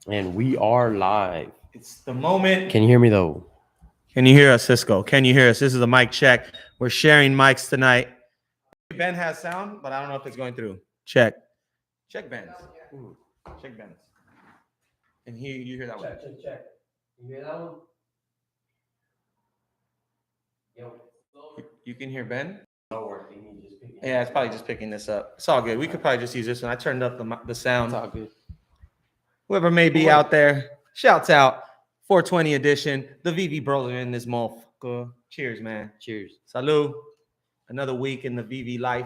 And we are live. It's the moment. Can you hear me though? Can you hear us, Cisco? Can you hear us? This is a mic check. We're sharing mics tonight. Ben has sound, but I don't know if it's going through. Check. Check Ben's. Check Ben's. And you hear that one? Check. You hear that one? Yo. You can hear Ben? Just Yeah, it's probably just picking this up. It's all good. We could probably just use this one. I turned up the sound. It's all good. Whoever may be out there, shouts out. 420 edition. The Veve bros are in this motherfucker. Cheers, man. Cheers. Salud. Another week in the Veve life.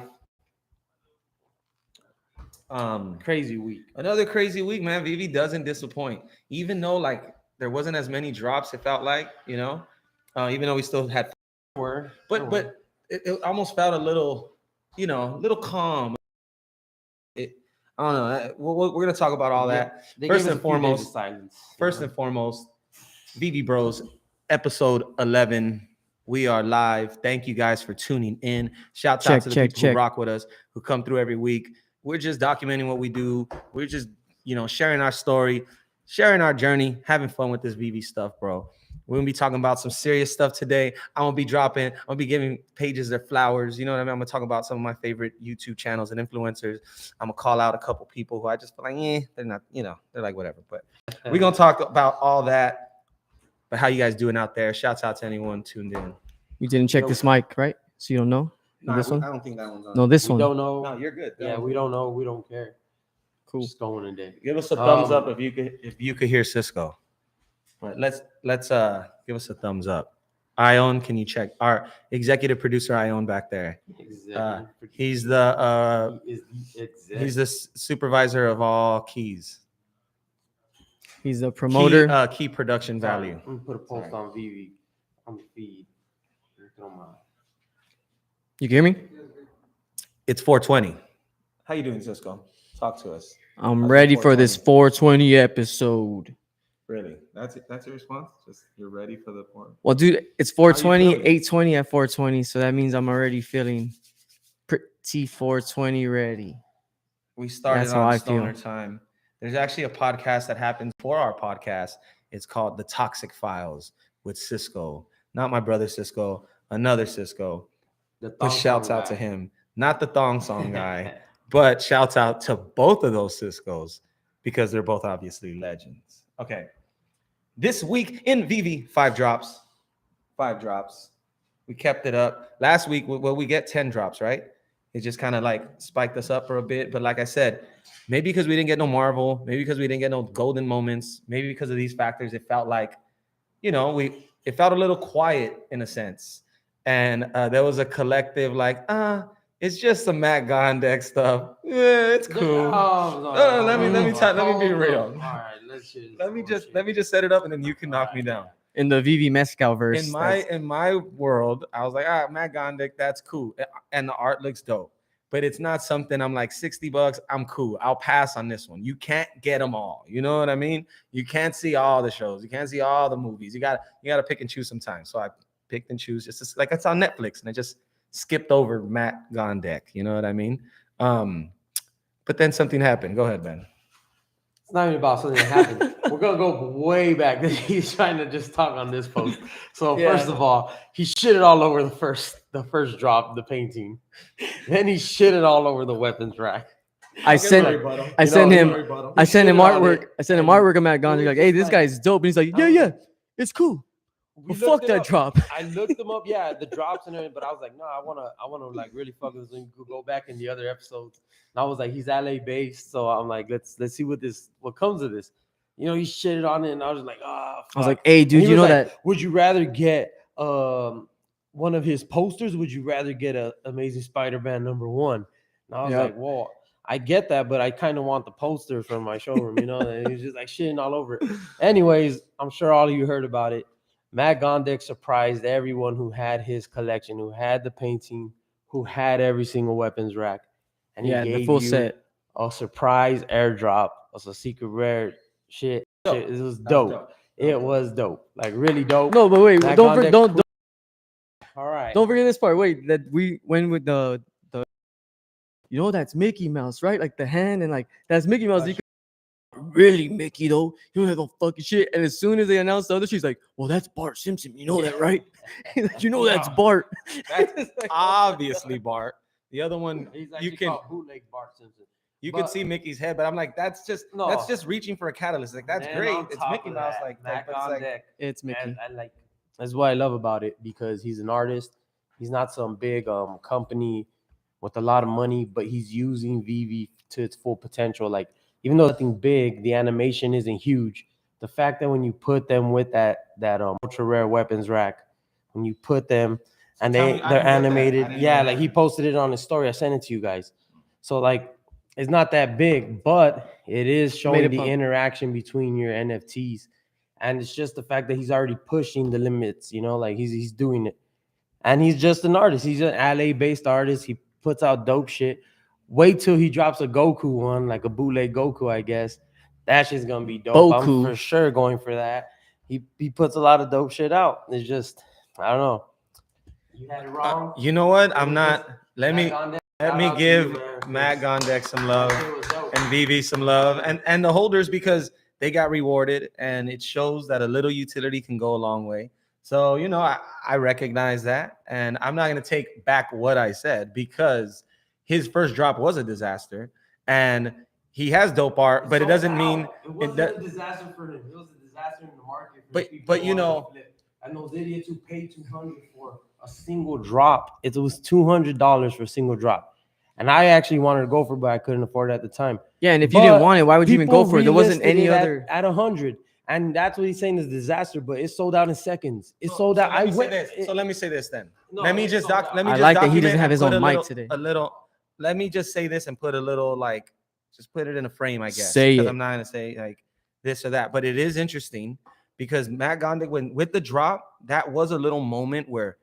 Crazy week. Another crazy week, man. Veve doesn't disappoint. Even though like there wasn't as many drops, it felt like, even though we still had but it almost felt a little, little calm. I don't know. We're gonna talk about all that. First and foremost, Veve Bros, episode 11. We are live. Thank you guys for tuning in. Shout out to the people who rock with us, who come through every week. We're just documenting what we do. We're just, sharing our story, sharing our journey, having fun with this Veve stuff, bro. We're gonna be talking about some serious stuff today. I'm gonna be giving pages their flowers. You know what I mean? I'm gonna talk about some of my favorite YouTube channels and influencers. I'm gonna call out a couple people who I just feel like, they're not, they're like whatever. But we're gonna talk about all that. But how you guys doing out there? Shouts out to anyone tuned in. You didn't check this mic, right? So you don't know? This one? I don't think that one's on. No, this one. Don't know. No, you're good. Yeah, we don't know. We don't care. Cool. Just going in there. Give us a thumbs up if you could hear Cisco. But let's give us a thumbs up. Ion, can you check our executive producer Ion back there? He's the supervisor of all keys. He's the promoter. Key production value. I'm gonna put a post on Veve on the feed. You can hear me? It's 420. How you doing, Cisco? Talk to us. I'm ready for this 420 episode. Really? That's your response? Just you're ready for the point? Well, dude, it's 420, 820 at 420. So that means I'm already feeling pretty 420 ready. We started on Stoner Time. There's actually a podcast that happens for our podcast. It's called The Toxic Files with Cisco. Not my brother Cisco, another Cisco. But shouts out to him. Not the thong song guy, but shouts out to both of those Ciscos because they're both obviously legends. Okay. This week in Veve, 5 drops. 5 drops. We kept it up. Last week, we get 10 drops, right? It just kind of like spiked us up for a bit. But like I said, maybe because we didn't get no Marvel, maybe because we didn't get no golden moments, maybe because of these factors, it felt like, it felt a little quiet in a sense. And there was a collective like, it's just some Matt Gandeck stuff. Yeah, it's cool. Let me be real. All right, let me just set it up and then you can knock me down. In the Veve Mescal verse. In my world, I was like, Matt Gandeck, that's cool. And the art looks dope. But it's not something I'm like $60. I'm cool. I'll pass on this one. You can't get them all. You know what I mean? You can't see all the shows. You can't see all the movies. You gotta pick and choose sometimes. So I picked and choose. It's just like it's on Netflix, and I just skipped over Matt Gandeck. You know what I mean? But then something happened. Go ahead, Ben. It's not even about something that happened. We're gonna go way back. He's trying to just talk on this post. So first of all, he shitted all over the first drop, the painting. Then he shitted all over the weapons rack. I sent him artwork. I sent him artwork of Matt Gandeck. Like, hey, this guy's dope. And he's like, yeah, it's cool. Well, fuck that drop. I looked them up, the drops and everything, but I was like, no, I wanna like really fuck with this. And go back in the other episodes. And I was like, he's LA based, so I'm like, let's see what comes of this. He shitted on it, and I was like, fuck. I was like, hey, dude, you know like, that? Would you rather get one of his posters? Would you rather get a Amazing Spider-Man #1? And I was like, well, I get that, but I kind of want the poster from my showroom, And he's just like shitting all over it. Anyways, I'm sure all of you heard about it. Matt Gandeck surprised everyone who had his collection, who had the painting, who had every single weapons rack. And he gave the full set. A surprise airdrop of a secret rare shit. It was dope. It was dope. Like really dope. No, but wait, don't all right. Don't forget this part. Wait, that we went with the that's Mickey Mouse, right? Like the hand and like that's Mickey Mouse. really, Mickey, though? You don't have no fucking shit. And as soon as they announced the other, she's like, well, that's Bart Simpson. You know that, right? You know that's Bart. That's obviously Bart. The other one, He's you can bootleg Bart Simpson. You can see Mickey's head, but I'm like, that's just reaching for a catalyst. Like, that's great. It's Mickey Mouse, it's Mickey. I like that's what I love about it, because he's an artist. He's not some big company with a lot of money, but he's using Veve to its full potential. Like, even though nothing big, the animation isn't huge. The fact that when you put them with that ultra rare weapons rack, when you put them and they're animated, like he posted it on his story. I sent it to you guys. So like, it's not that big, but it is showing the interaction between your NFTs. And it's just the fact that he's already pushing the limits, like he's doing it. And he's just an artist. He's an LA-based artist. He puts out dope shit. Wait till he drops a Goku one, like a bootleg Goku, I guess. That shit's gonna be dope. I'm for sure going for that. He puts a lot of dope shit out. It's just, I don't know. You had it wrong. You know what? I'm not. Let me give Matt Gandeck some love and Veve some love and the holders, because they got rewarded, and it shows that a little utility can go a long way. So, I recognize that, and I'm not going to take back what I said, because his first drop was a disaster, and he has dope art, but it doesn't mean it wasn't a disaster for him. It was a disaster in the market. But and those idiots who paid $200 for a single drop. It was $200 for a single drop. And I actually wanted to go for it, but I couldn't afford it at the time. Yeah, and if you didn't want it, why would you even go for it? There wasn't any other at 100. And that's what he's saying is a disaster, but it sold out in seconds. It sold out. So let me say this then. I like that he doesn't have his own mic today. Let me just say this and put a little, just put it in a frame, I guess. Say it. I'm not going to say like this or that, but it is interesting because Matt Gandeck, with the drop, that was a little moment where,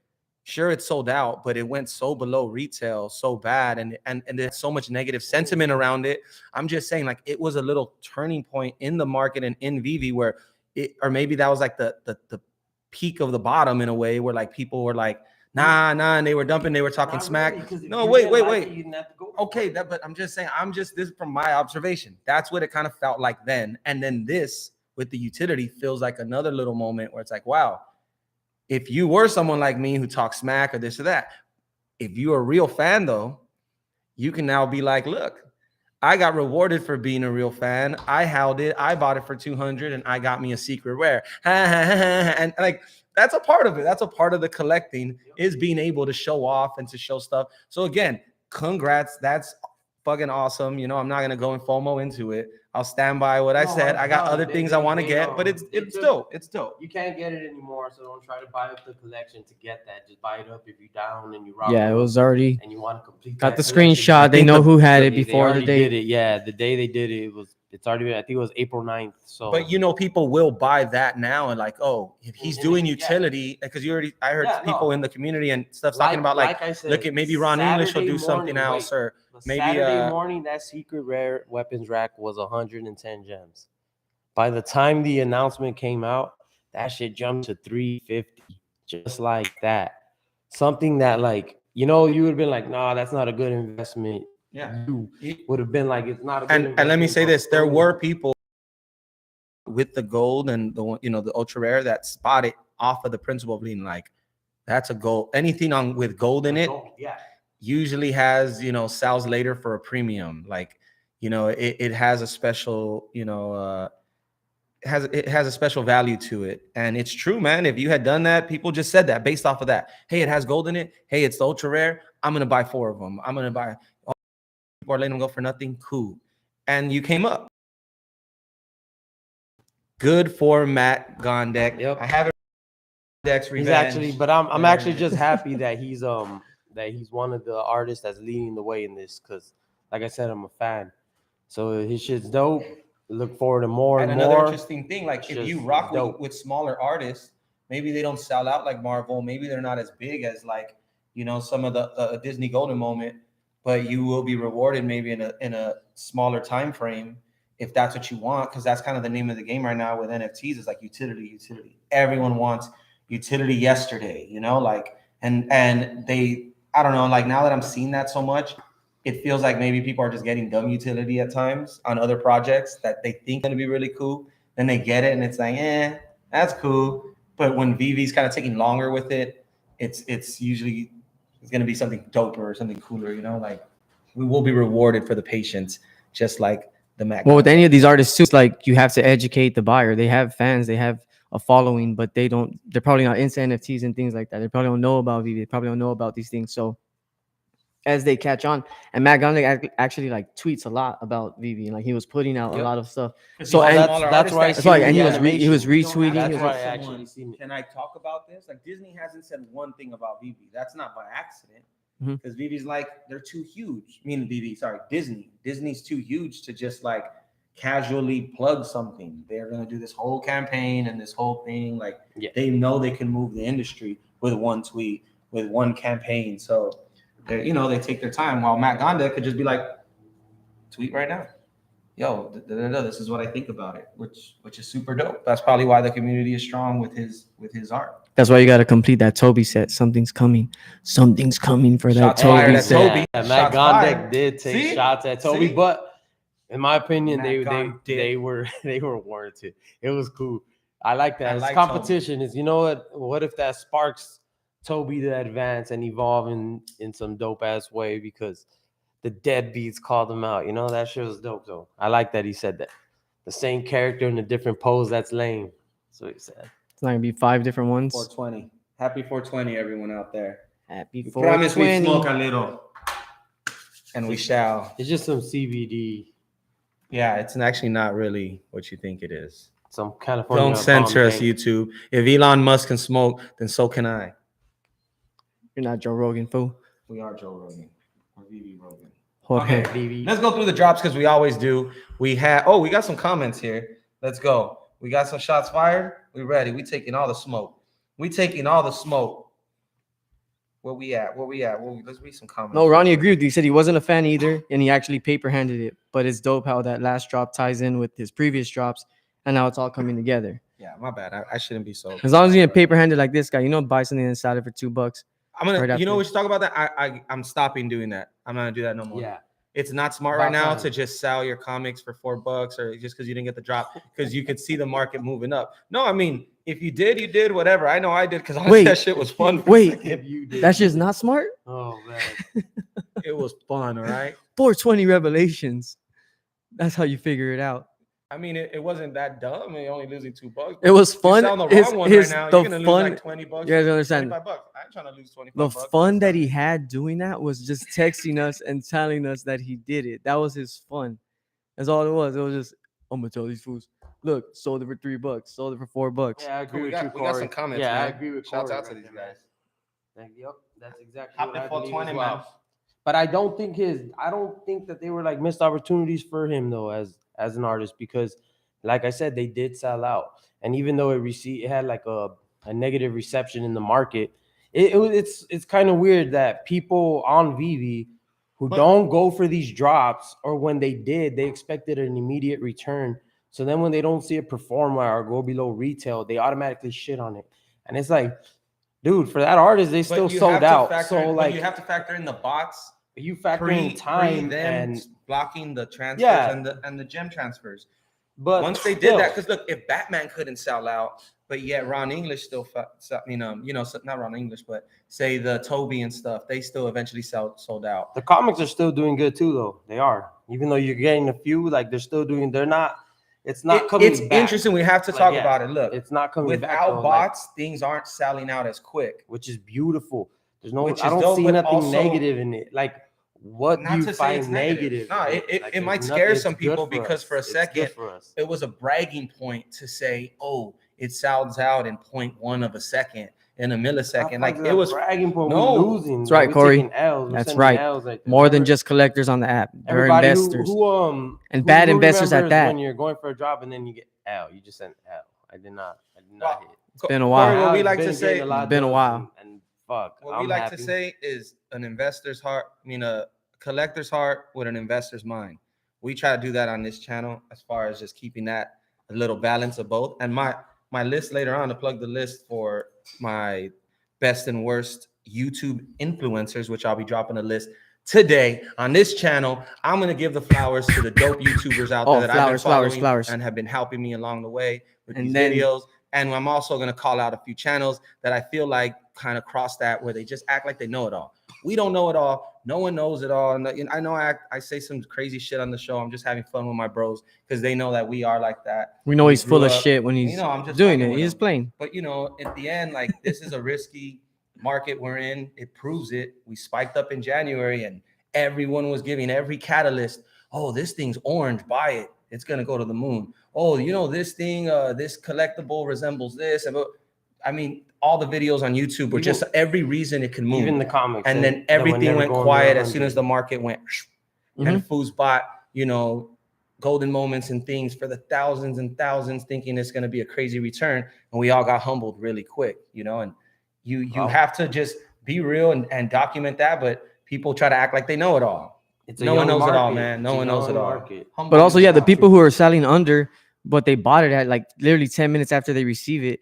sure, it sold out, but it went so below retail, so bad, and there's so much negative sentiment around it. I'm just saying, like, it was a little turning point in the market and in Veve where or maybe that was like the peak of the bottom in a way, where like people were like, nah, and they were dumping, they were talking smack. No, wait. Okay, but I'm just saying, this from my observation. That's what it kind of felt like then. And then this with the utility feels like another little moment where it's like, wow, if you were someone like me who talks smack or this or that, if you're a real fan though, you can now be like, look, I got rewarded for being a real fan. I held it. I bought it for $200 and I got me a secret rare. And like, that's a part of it. That's a part of the collecting, is being able to show off and to show stuff. So again, congrats. That's fucking awesome. I'm not going to go and FOMO into it. I'll stand by what I said. I got other things I want to get, but it's dope. It's dope. You can't get it anymore, so don't try to buy up the collection to get that. Just buy it up if you're down and you rock. Yeah, it was already. And you want to complete. Got the screenshot. They know who had it before the day. Did it. Yeah, the day they did it, it's already. I think it was April 9th. So, but people will buy that now and like, oh, if he's doing utility, because I heard people in the community and stuff talking about like I said, look at maybe Ron English will do something else, or maybe Saturday morning that secret rare weapons rack was 110 gems. By the time the announcement came out, that shit jumped to 350, just like that. Something that you would have been like, nah, that's not a good investment. Yeah, you would have been like, it's not a good investment. And let me say this: there were people with the gold and the ultra rare that spotted off of the principle of being like, that's a gold. Anything with gold in it, usually has sells later for a premium. Like, it has a special it has a special value to it. And it's true, man. If you had done that, people just said that based off of that. Hey, it has gold in it. Hey, it's the ultra rare. I'm gonna buy 4 of them. I'm gonna buy. Or letting them go for nothing. Cool. And you came up. Good for Matt Gandeck. Yep. I haven't. He's actually, but I'm actually just happy that he's one of the artists that's leading the way in this, because like I said, I'm a fan. So his shit's dope. Look forward to more and another more. Interesting thing, like if you rock with smaller artists, maybe they don't sell out like Marvel. Maybe they're not as big as some of the Disney Golden moment, but you will be rewarded maybe in a smaller time frame if that's what you want, because that's kind of the name of the game right now with NFTs. Is like utility. Everyone wants utility yesterday, and they, I don't know, like now that I'm seeing that so much, it feels like maybe people are just getting dumb utility at times on other projects that they think going to be really cool. Then they get it and it's like, that's cool. But when Veve's kind of taking longer with it, it's usually going to be something doper or something cooler, you know, like we will be rewarded for the patience, just like the Mac. Well, with any of these artists too, it's like you have to educate the buyer. They have fans, they have a following, but they're probably not into NFTs and things like that. They probably don't know about Veve. They probably don't know about these things. So as they catch on, and Matt Gandeck actually like tweets a lot about Veve, and like he was putting out a lot of stuff. So that's why and he was retweeting. That's why I actually see me. Can I talk about this? Like Disney hasn't said one thing about Veve. That's not by accident. Because Vivi's like, they're too huge. Disney. Disney's too huge to just like casually plug something. They're gonna do this whole campaign and this whole thing. Like they know they can move the industry with one tweet, with one campaign. So they take their time. While Matt Gandeck could just be like, tweet right now. Yo, this is what I think about it, which is super dope. That's probably why the community is strong with his art. That's why you got to complete that Toby set. Something's coming for that Toby set. Matt Gandeck did take shots at Toby, but in my opinion, they were warranted. It was cool. I like that. It's competition. Is what if that sparks Toby to advance and evolve in some dope ass way, because the deadbeats called him out. That shit was dope though. I like that he said that. The same character in a different pose. That's lame. That's what he said. It's not gonna be 5 different ones. 420. Happy 420, everyone out there. Happy 420. Promise we smoke a little, and we shall. It's just some CBD. Yeah, it's actually not really what you think it is. Some kind of. Don't censor us, YouTube. If Elon Musk can smoke, then so can I. You're not Joe Rogan, fool. We are Joe Rogan. Or Veve Rogan. Okay, let's go through the drops because we always do. We got some comments here. Let's go. We got some shots fired. We ready. We taking all the smoke. Where we at? Let's read some comments. No, Ronnie agreed with you. He said he wasn't a fan either, and he actually paper-handed it. But it's dope how that last drop ties in with his previous drops, and now it's all coming together. Yeah, my bad. I shouldn't be so. As long as you get paper-handed like this guy, buy something and sell it for $2. I'm gonna, we should talk about that. I'm stopping doing that. I'm not gonna do that no more. Yeah, it's not smart right now to just sell your comics for $4 or just because you didn't get the drop, because you could see the market moving up. No, I mean, if you did, you did whatever. I know I did, because that shit was fun. That's just not smart. Oh man, it was fun. All right, 420 revelations. That's how you figure it out. I mean, it wasn't that dumb. You're only losing $2. It was fun. You're the wrong one right now. You're gonna lose like $20. You guys understand? $25. I ain't trying to lose $25. The fun that he had doing that was just texting us and telling us that he did it. That was his fun. That's all it was. It was just, I'm gonna tell these fools, look, sold it for $3, sold it for $4. Yeah, I agree with you, Corey. We got some comments. Yeah, man. I agree with Corey. Shouts out to these guys. Yep, that's exactly Happy what I 420, believe as well. man. But I don't think that they were like missed opportunities for him though, as an artist, because like I said, they did sell out. And even though it had like a negative reception in the market, it's kind of weird that people on Veve who don't go for these drops, or when they did, they expected an immediate return. So then when they don't see it perform well or go below retail, they automatically shit on it. And it's like, dude, for that artist, they still sold out. So like, you have to factor in the bots. You factor in time and blocking the transfers and the gem transfers. But once they did that, because look, if Batman couldn't sell out, but yet Ron English still, not Ron English, but say the Toby and stuff, they still eventually sold out. The comics are still doing good too, though. They are, even though you're getting a few, like they're still doing. They're not. It's not coming. It's back. Interesting. We have to talk about it. Look, it's not coming without back. Without bots, things aren't selling out as quick, which is beautiful. There's no. I don't see nothing negative in it. Like, what do you find negative? No, it might scare some people, because for a second it was a bragging point to say, oh, it sells out in 0.1 of a second, in a millisecond. Like it was bragging point. No, losing. That's right, Corey. That's right. More than just collectors on the app. They're investors. And bad investors at that. When you're going for a drop and then you get L, you just sent L. I did not hit. It's been a while. What we like to say, it's been a while. And fuck. What we like to say is an investor's heart. A collector's heart with an investor's mind. We try to do that on this channel, as far as just keeping that a little balance of both. And my list later on, to plug the list for my best and worst YouTube influencers, which I'll be dropping a list today on this channel, I'm gonna give the flowers to the dope YouTubers out there that I've been following and have been helping me along the way with these videos. And I'm also gonna call out a few channels that I feel like kind of cross that, where they just act like they know it all. We don't know it all. No one knows it all. And I know I say some crazy shit on the show. I'm just having fun with my bros because they know that we are like that. We know he's full of shit when he's I'm just doing it. He's playing. But at the end, like, this is a risky market we're in. It proves it. We spiked up in January and everyone was giving every catalyst. Oh, this thing's orange. Buy it. It's gonna go to the moon. Oh, this thing, this collectible resembles this. I mean, all the videos on YouTube were just every reason it can move. Even the comics. And then everything went quiet as soon as the market went. And fools bought, golden moments and things for the thousands and thousands, thinking it's going to be a crazy return. And we all got humbled really quick, and you have to just be real and document that. But people try to act like they know it all. No one knows it all, man. No one knows it all. But also, the people who are selling under, but they bought it at like literally 10 minutes after they receive it,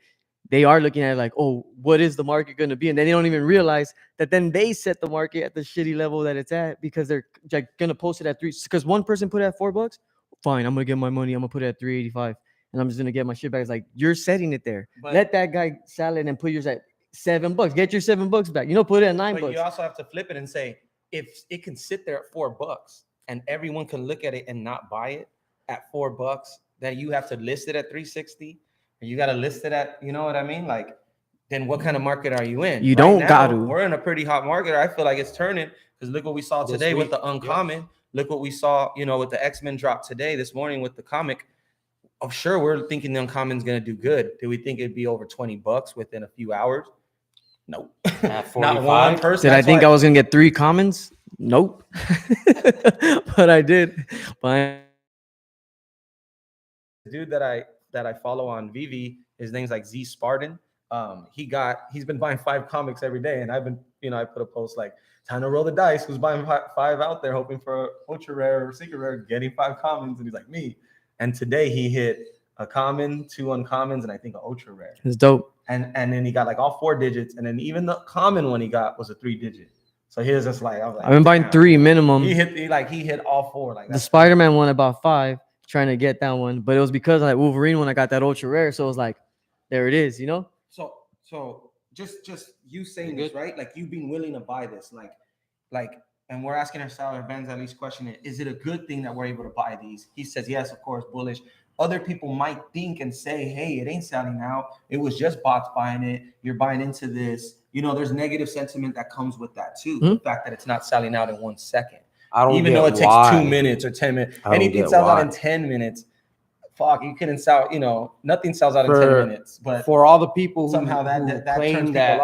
they are looking at it like, oh, what is the market going to be? And then they don't even realize that then they set the market at the shitty level that it's at, because they're like going to post it at $3. Because one person put it at $4. Fine, I'm going to get my money. I'm going to put it at $3.85. And I'm just going to get my shit back. It's like, you're setting it there. But let that guy sell it and put yours at $7. Get your $7 back. Put it at $9. But you also have to flip it and say, if it can sit there at $4 and everyone can look at it and not buy it at $4, then you have to list it at $3.60. You got to list it at, you know what I mean? Like, then what kind of market are you in? You don't got to. We're in a pretty hot market. I feel like it's turning, because look what we saw today with the uncommon. Yes. Look what we saw, with the X-Men drop today, this morning with the comic. I'm sure we're thinking the uncommon's going to do good. Do we think it'd be over $20 within a few hours? Nope. At Not one person. Did I think I was going to get 3 commons? Nope. But I did. But dude that I follow on Veve, his name's like Z Spartan. He's been buying 5 comics every day, and I've been, I put a post like, time to roll the dice. Who's buying 5 out there, hoping for ultra rare or secret rare, getting 5 commons? And he's like, me. And today he hit a common, 2 uncommons, and I think an ultra rare. It's dope. And then he got like all 4 digits, and then even the common one he got was a 3-digit. So he was just like, I've been buying 3 minimum. He hit all 4. Like the Spider-Man one, about 5. Trying to get that one, but it was because like Wolverine when I got that ultra rare, so it was like, there it is, So just you saying this, right? Like, you've been willing to buy this, like, and we're asking ourselves, or Ben's at least questioning it, is it a good thing that we're able to buy these? He says yes, of course, bullish. Other people might think and say, hey, it ain't selling out. It was just bots buying it. You're buying into this. There's negative sentiment that comes with that too. The fact that it's not selling out in 1 second. Even though it takes 2 minutes or 10 minutes, anything sells out in 10 minutes. Fuck, you couldn't sell. Nothing sells out in 10 minutes. But for all the people who somehow that claim that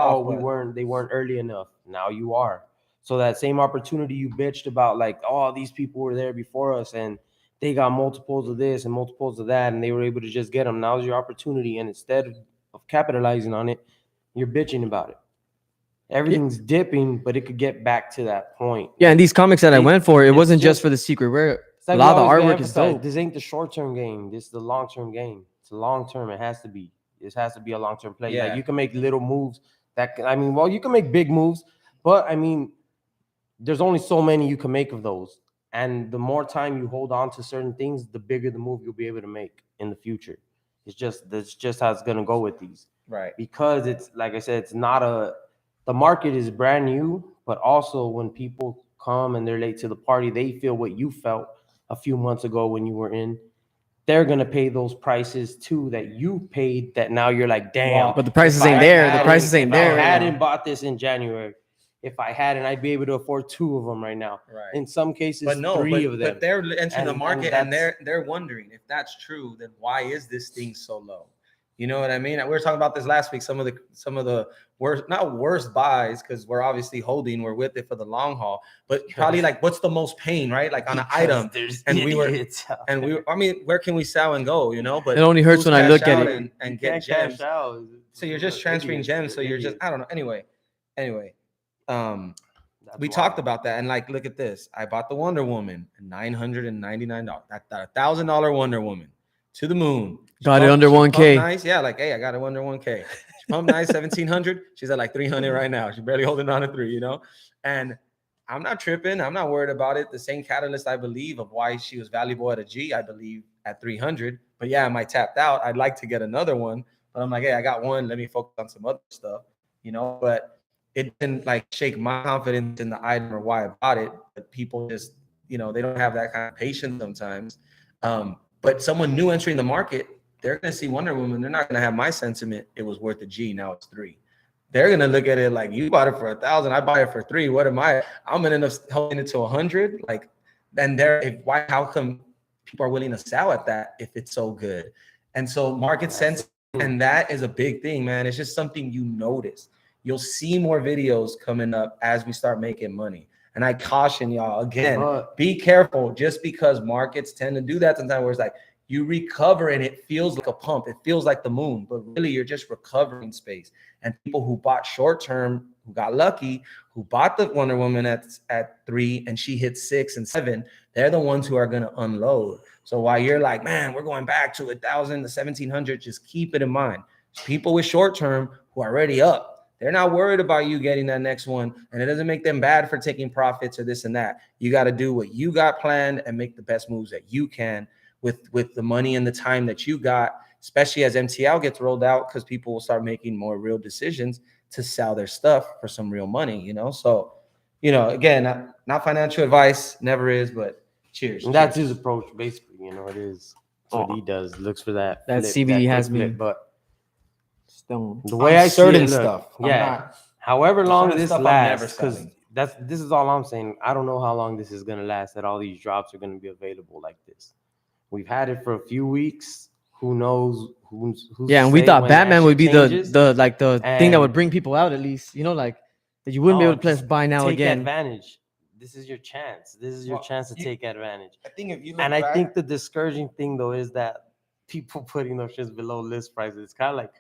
they weren't early enough. Now you are. So that same opportunity you bitched about, like, oh, these people were there before us and they got multiples of this and multiples of that, and they were able to just get them. Now's your opportunity, and instead of capitalizing on it, you're bitching about it. Everything's dipping, but it could get back to that point. Yeah, and these comics that I went for, it wasn't just for the secret rare. Like a lot of the artwork is dope. This ain't the short-term game. This is the long-term game. It's a long-term. It has to be. This has to be a long-term play. Yeah. Like, you can make little moves you can make big moves, but there's only so many you can make of those. And the more time you hold on to certain things, the bigger the move you'll be able to make in the future. That's just how it's gonna go with these. Right. Because it's, like I said, the market is brand new, but also when people come and they're late to the party, they feel what you felt a few months ago when you were in. They're going to pay those prices too that you paid, that now you're like, damn. But the prices ain't there. The prices ain't there. If I hadn't bought this in January, if I hadn't, I'd be able to afford 2 of them right now. Right. In some cases, 3 of them. But they're entering the market and they're wondering, if that's true, then why is this thing so low? You know what I mean? We were talking about this last week. Some of the worst, not worst buys, because we're obviously holding, we're with it for the long haul. But probably like, what's the most pain, right? Like on an item, I mean, where can we sell and go? But it only hurts when I look at it and get gems. So you're just transferring gems. So you're just, I don't know. Anyway, we talked about that, and like, look at this. I bought the Wonder Woman, $999. That $1,000 Wonder Woman. To the moon. Got it under 1K. Nice. Yeah, like, hey, I got it under 1K. She pumped nice, 1,700. She's at like 300 right now. She's barely holding on to 3, And I'm not tripping. I'm not worried about it. The same catalyst, I believe, of why she was valuable at a G, I believe at 300. But yeah, am I tapped out? I'd like to get another one. But I'm like, hey, I got one. Let me focus on some other stuff, you know. But it didn't like shake my confidence in the item or why I bought it. But people just, you know, they don't have that kind of patience sometimes. But someone new entering the market, they're going to see Wonder Woman. They're not going to have my sentiment. It was worth a G. Now it's 3. They're gonna look at it like, you bought it for 1,000, I buy it for 3. What am I? I'm gonna end up holding it to 100. Like, then why? How come people are willing to sell at that if it's so good? And so market sense, and that is a big thing, man. It's just something you notice. You'll see more videos coming up as we start making money. And I caution y'all again, be careful. Just because markets tend to do that sometimes, where it's like you recover and it feels like a pump, it feels like the moon, but really you're just recovering space. And people who bought short term, who got lucky, who bought the Wonder Woman at 3 and she hit 6 and 7, they're the ones who are going to unload. So while you're like, man, we're going back to 1,000 to 1,700, just keep it in mind. People with short term who are already up, they're not worried about you getting that next one, and it doesn't make them bad for taking profits or this and that. You got to do what you got planned and make the best moves that you can with the money and the time that you got, especially as MTL gets rolled out, because people will start making more real decisions to sell their stuff for some real money, you know? So, you know, again, not financial advice, never is, but cheers. And that's his approach, basically, you know, it is what he does, looks for that. That flip, CBD that has flip, me but stone. the way I see certain it, look, stuff. yeah, however long this lasts, because selling. this is all I'm saying. I don't know how long this is going to last, that all these drops are going to be available like this. We've had it for a few weeks. Who knows? Who's yeah, and we thought Batman would be the thing that would bring people out, at least, you know, like that you wouldn't be able to press buy now take again. Advantage. This is your chance. This is your chance to take advantage. I think if you look and back, I think the discouraging thing though is that people putting those shits below list prices. It's kind of like,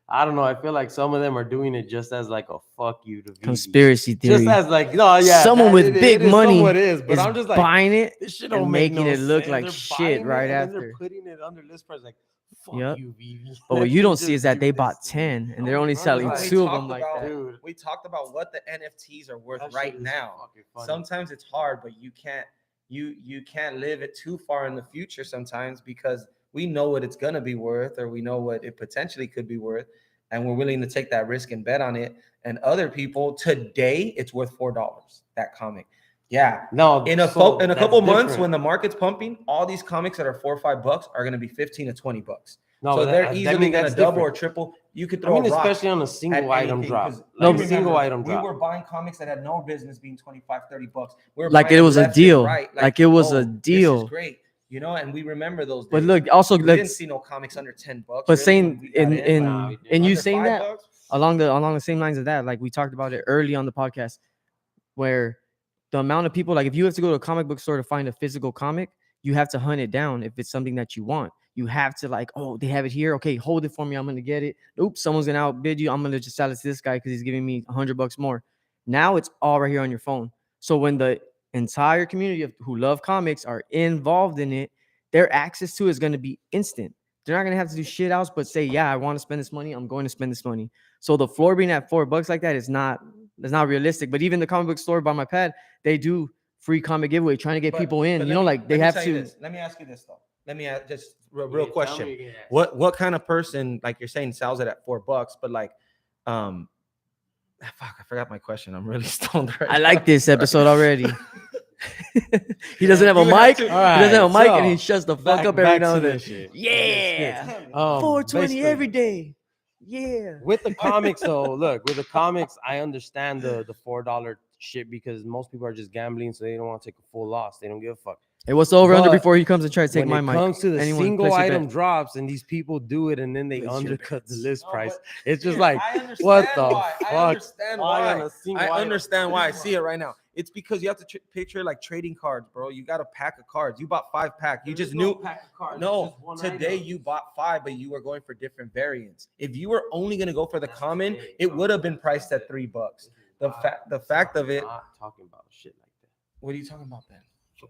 I don't know. I feel like some of them are doing it just as like a fuck you to conspiracy theory. Just as like, no, yeah, someone with big money but I'm just like buying it this shit and making it look like they're shit right and after. then they're putting it under list price like, fuck you, Veve. But what you don't see is that they bought 10 and they're only selling 2 of them like that. Dude, we talked about what the NFTs are worth right now. Sometimes it's hard, but you can't live it too far in the future sometimes, because we know what it's going to be worth, or we know what it potentially could be worth, and we're willing to take that risk and bet on it. And other people, today it's worth $4, that comic. Yeah. No, in a couple months when the market's pumping, all these comics that are $4 or $5 are going to be $15 to $20. No, so they're easily going to double or triple. You could throw especially on a single item drop. Single item drop. We were buying comics that had no business being $25, $30. We were like it was a deal. Like it was a deal. This is great. You know, and we remember those days. But look, also we didn't see no comics under $10. But really, saying and you saying that $5? along the same lines of that, like we talked about it early on the podcast, where the amount of people, like if you have to go to a comic book store to find a physical comic, you have to hunt it down if it's something that you want. You have to like, oh, they have it here. Okay, hold it for me. I'm gonna get it. Oops, someone's gonna outbid you. I'm gonna just sell it to this guy because he's giving me $100 more. Now it's all right here on your phone. So when the entire community of who love comics are involved in it, their access to it is gonna be instant. They're not gonna have to do shit else but say, yeah, I want to spend this money. I'm going to spend this money. So the floor being at $4 like that is not realistic. But even the comic book store by my pad, they do free comic giveaway, trying to get people in. You know, like they have to. Let me ask you this though. Let me ask just real question. What kind of person, like you're saying, sells it at $4? But like, fuck, I forgot my question. I'm really stoned right now. I like this episode already. He doesn't have a mic. He doesn't have a mic, and he shuts the fuck up every now and then. Yeah, 420 every day. Yeah. With the comics, though, look, with the comics, I understand the $4 shit, because most people are just gambling, so they don't want to take a full loss. They don't give a fuck. Hey, what's the over under before he comes and tries to take my mic? When it comes to the single item drops and these people do it and then they undercut the list price, it's just like, what the fuck? I understand why. I see it right now. It's because you have to picture like trading cards, bro. You got a pack of cards. You bought 5 packs. You just knew. No, today you bought 5, but you were going for different variants. If you were only going to go for the common, it would have been priced at $3. The fact of it. I'm not talking about shit like that. What are you talking about then?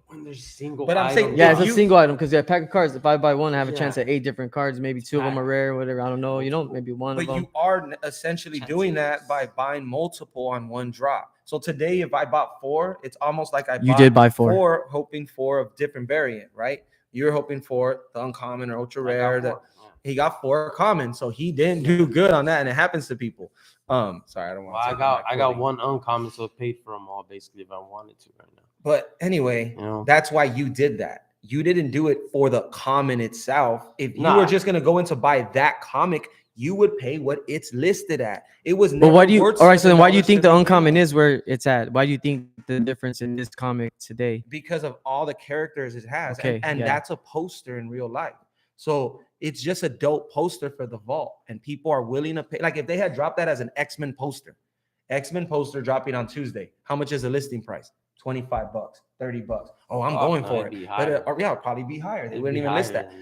When there's single, But I'm saying, Yeah, if it's a you- single item because pack of cards. If I buy one, I have a Yeah. chance at 8 different cards. Maybe 2 of them are rare, whatever. I don't know. You know, maybe one of But them. you are essentially doing that by buying multiple on one drop. So today, if I bought 4, it's almost like You did buy 4. 4, hoping for a different variant, right? You're hoping for the uncommon or ultra rare. He got 4 common, so he didn't do good on that, and it happens to people. Sorry, I don't want. Well, I got one uncommon, so it paid for them all basically if I wanted to right now. But anyway, that's why you did that. You didn't do it for the common itself. If you were just gonna go in to buy that comic, you would pay what it's listed at. It was never. But why do you? All right, so then why do you think the $7 uncommon is where it's at? Why do you think the difference in this comic today? Because of all the characters it has, Okay, and that's a poster in real life. So it's just a dope poster for the vault, and people are willing to pay. Like if they had dropped that as an X-Men poster dropping on Tuesday, how much is the listing price? $25, $30. Oh, I'm going for it. But it'll probably be higher. They wouldn't even list that.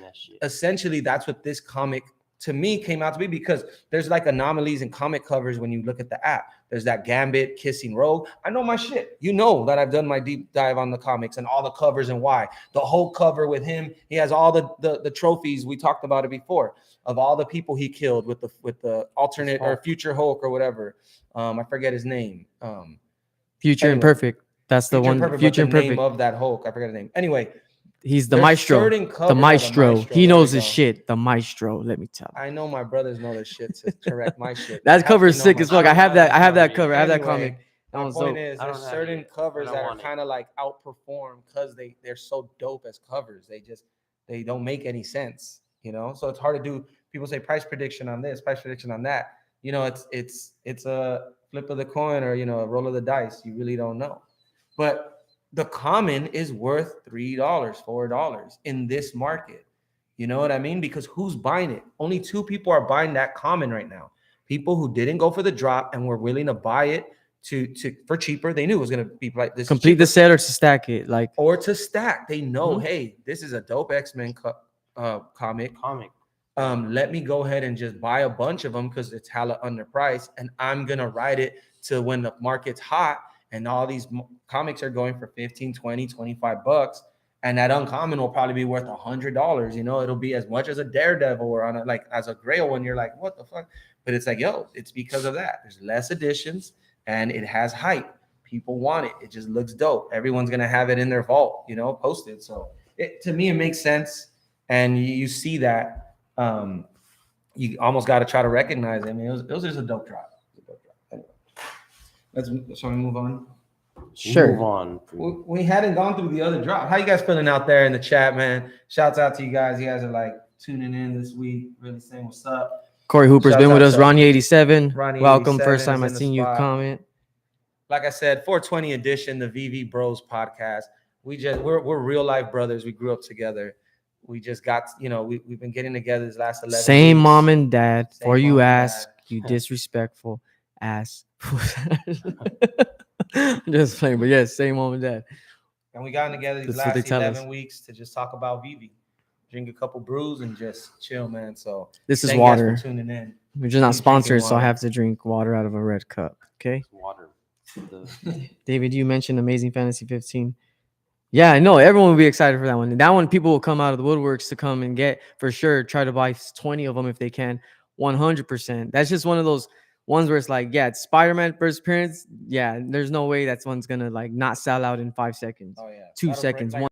Essentially, that's what this comic to me came out to be, because there's like anomalies in comic covers when you look at the app. There's that Gambit kissing Rogue. I know my shit. You know that I've done my deep dive on the comics and all the covers and why. The whole cover with him, he has all the trophies. We talked about it before of all the people he killed with the alternate or future Hulk or whatever. I forget his name. Future Imperfect. That's the one. Future Imperfect. Name of that Hulk, I forget his name. Anyway, he's the maestro. The maestro. He knows his shit. The maestro. Let me tell you. I know my brothers know their shit to correct my shit. That cover is sick as fuck. I have that cover. I have that comic. My point is, there's certain covers that are kind of like outperformed because they're so dope as covers. They don't make any sense, you know. So it's hard to do. People say price prediction on this, price prediction on that. You know, it's a flip of the coin or, you know, a roll of the dice. You really don't know. But the common is worth $3, $4 in this market. You know what I mean? Because who's buying it? Only 2 people are buying that common right now. People who didn't go for the drop and were willing to buy it for cheaper. They knew it was going to be like this. Complete the set or to stack it, or to stack. They know, hey, this is a dope X-Men comic. Let me go ahead and just buy a bunch of them because it's hella underpriced, and I'm gonna ride it to when the market's hot and all these comics are going for $15, $20, $25, and that uncommon will probably be worth $100. You know, it'll be as much as a Daredevil or on like as a Grail one. You're like, what the fuck? But it's like, yo, it's because of that. There's less editions and it has hype. People want it. It just looks dope. Everyone's gonna have it in their vault, you know, posted. So to me, it makes sense, and you see that. You almost got to try to recognize it. I mean, it was just a dope drop. Shall we move on? Sure. Move on. We hadn't gone through the other drop. How you guys feeling out there in the chat, man? Shouts out to you guys. You guys are like tuning in this week, really saying what's up. Corey Hooper's been with us. Ronnie87. Ronnie Welcome. 87 First time is I in seen the you spot. comment. Like I said, 420 edition, the Veve Bros podcast. We're real life brothers. We grew up together. We just got, you know, we've been getting together these last 11 Same weeks. mom and dad. Before Same you mom and ask, dad. you disrespectful ass. Just playing, but yes, same mom and dad. And we got together these That's what they last tell 11 us. weeks to just talk about Veve, drink a couple brews, and just chill, man. So This is thank you guys water. for tuning in. We're just not Keep drinking sponsored, so I water. have to drink water out of a red cup. Okay. Water. David, you mentioned Amazing Fantasy 15. Yeah, I know everyone will be excited for that one. That one, people will come out of the woodworks to come and get for sure. Try to buy 20 of them if they can. 100%. That's just one of those ones where it's like, yeah, it's Spider-Man first appearance. Yeah, there's no way that one's gonna like not sell out in 5 seconds. Oh yeah, 2 That'll seconds. break, One.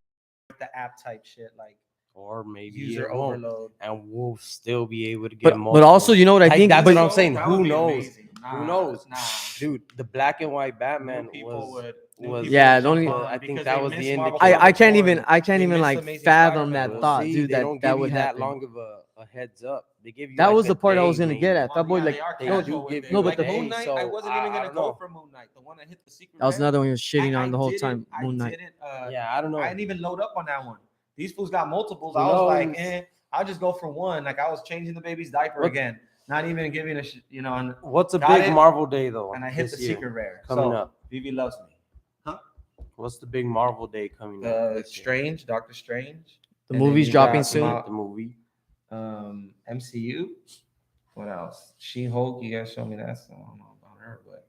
like, the app type shit, like Or maybe user it won't, overload. and we'll still be able to get more. But also, you know what I think? That's But what I'm saying. That Who would be knows? amazing. Who knows? Nah. Dude, the black and white Batman New people was would Yeah, the only- jump on I think because that they was missed the Marvel indicator. I can't Spider-Man. even They missed like Amazing fathom Spider-Man. that thought, See, dude. they don't That give would you that happen. long of a heads up. They give you That like was a the part I day, was gonna maybe. get at. That boy, Yeah, like, they are they casual do with give it. you No, but like the- Moon Knight, I wasn't even gonna don't go know. for Moon Knight. The one that hit the secret. that was Rare. another one he was shitting I on the whole didn't- time. I Moon Knight. didn't, Yeah, I don't know. I didn't even load up on that one. These fools got multiples. Who I was like, knows? I'll just go for one. Like I was changing the baby's diaper What- again, not even giving a you know. And, What's a Got big it. Marvel day though? and I hit this the year? secret rare. coming So, up. Vivi loves me. What's the big Marvel day coming up? this year? Strange, Doctor Strange. The And then movie's you dropping got soon. The movie. MCU. What else? She-Hulk. You guys show me that. So I don't know about her, but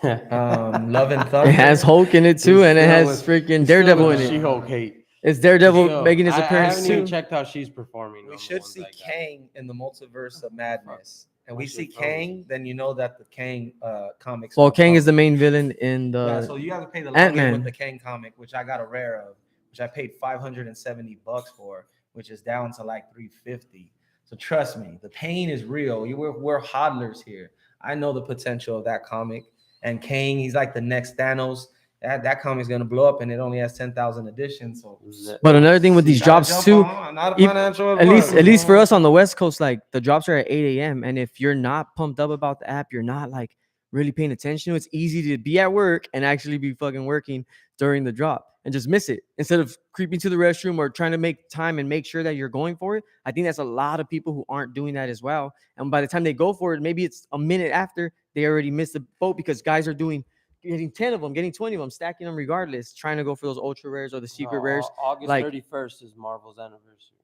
Love and Thunder. It has Hulk in it too, and it has freaking Daredevil in it. She-Hulk hate. It's Daredevil making his appearance I haven't too. even checked how she's performing. We should see Kang in the Multiverse of Madness, and we see Kang, then you know that the Kang comics. Well, Kang is the main villain in the. So you have to pay the Ant-Man with the Kang comic, which I got a rare of, which I paid $570 for, which is down to like $350. So trust me, the pain is real. We're hodlers here. I know the potential of that comic, and Kang, he's like the next Thanos. That comic is gonna blow up, and it only has 10,000 editions. So, but another thing with these drops too, at least for us on the West Coast, like the drops are at 8 a.m. and if you're not pumped up about the app, you're not like really paying attention. It's easy to be at work and actually be fucking working during the drop and just miss it instead of creeping to the restroom or trying to make time and make sure that you're going for it. I think that's a lot of people who aren't doing that as well. And by the time they go for it, maybe it's a minute after they already missed the boat because guys are getting 10 of them, getting 20 of them, stacking them regardless, trying to go for those ultra rares or the secret rares. August 31st is Marvel's anniversary.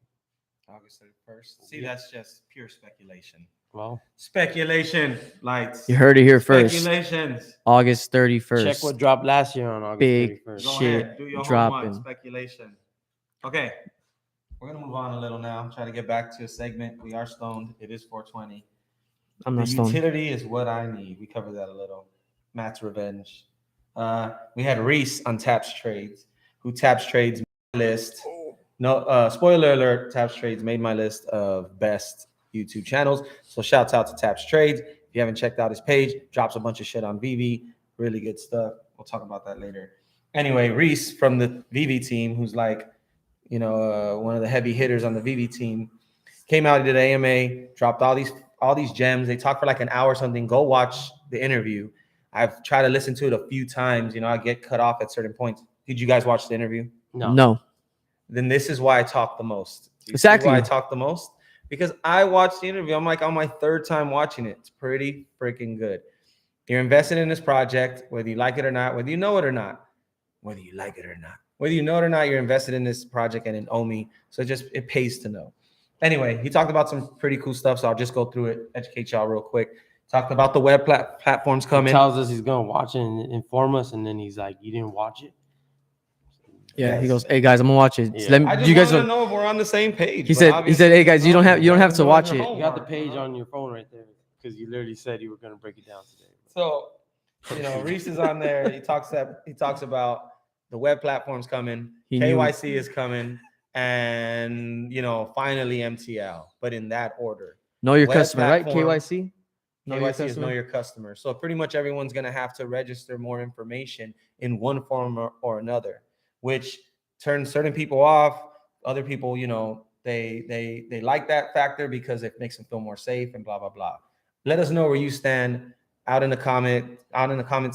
August 31st. See, that's just pure speculation. Well, speculation, lights. You heard it here first. Speculations. August 31st. Check what dropped last year on August 31st. Go shit ahead, do your dropping. Homework, speculation. Okay, we're gonna move on a little now. Try to get back to a segment. We are stoned. It is 420. I'm not stoned. Utility is what I need. We covered that a little. Matt's revenge. We had Reese on Taps Trades, who Taps Trades list. No, spoiler alert, Taps Trades made my list of best YouTube channels. So shouts out to Taps Trades. If you haven't checked out his page, drops a bunch of shit on Veve. Really good stuff. We'll talk about that later. Anyway, Reese from the Veve team, who's like, one of the heavy hitters on the Veve team, came out, he did AMA, dropped all these gems. They talked for like an hour or something. Go watch the interview. I've tried to listen to it a few times. I get cut off at certain points. Did you guys watch the interview? No. Then this is why I talk the most. Exactly. Why I talk the most? Because I watched the interview. I'm like on my third time watching it. It's pretty freaking good. You're invested in this project, whether you like it or not, whether you know it or not, whether you like it or not, whether you know it or not, you're invested in this project and in Omi. So it pays to know. Anyway, he talked about some pretty cool stuff. So I'll just go through it, educate y'all real quick. Talked about the web platforms coming. He tells us he's going to watch it and inform us. And then he's like, you didn't watch it? Yeah, yes. He goes, "Hey guys, I'm gonna watch it." Yeah. I just want to know if we're on the same page. He said, "Hey guys, you don't have to watch it. You got the page on your phone right there because you literally said you were gonna break it down today." So, Reese is on there. He talks about the web platforms coming. KYC is coming, and finally MTL, but in that order. Know your customer, right? KYC. KYC is know your customer. So pretty much everyone's gonna have to register more information in one form or another, which turns certain people off. Other people, they like that factor because it makes them feel more safe and blah blah blah. Let us know where you stand out in the comment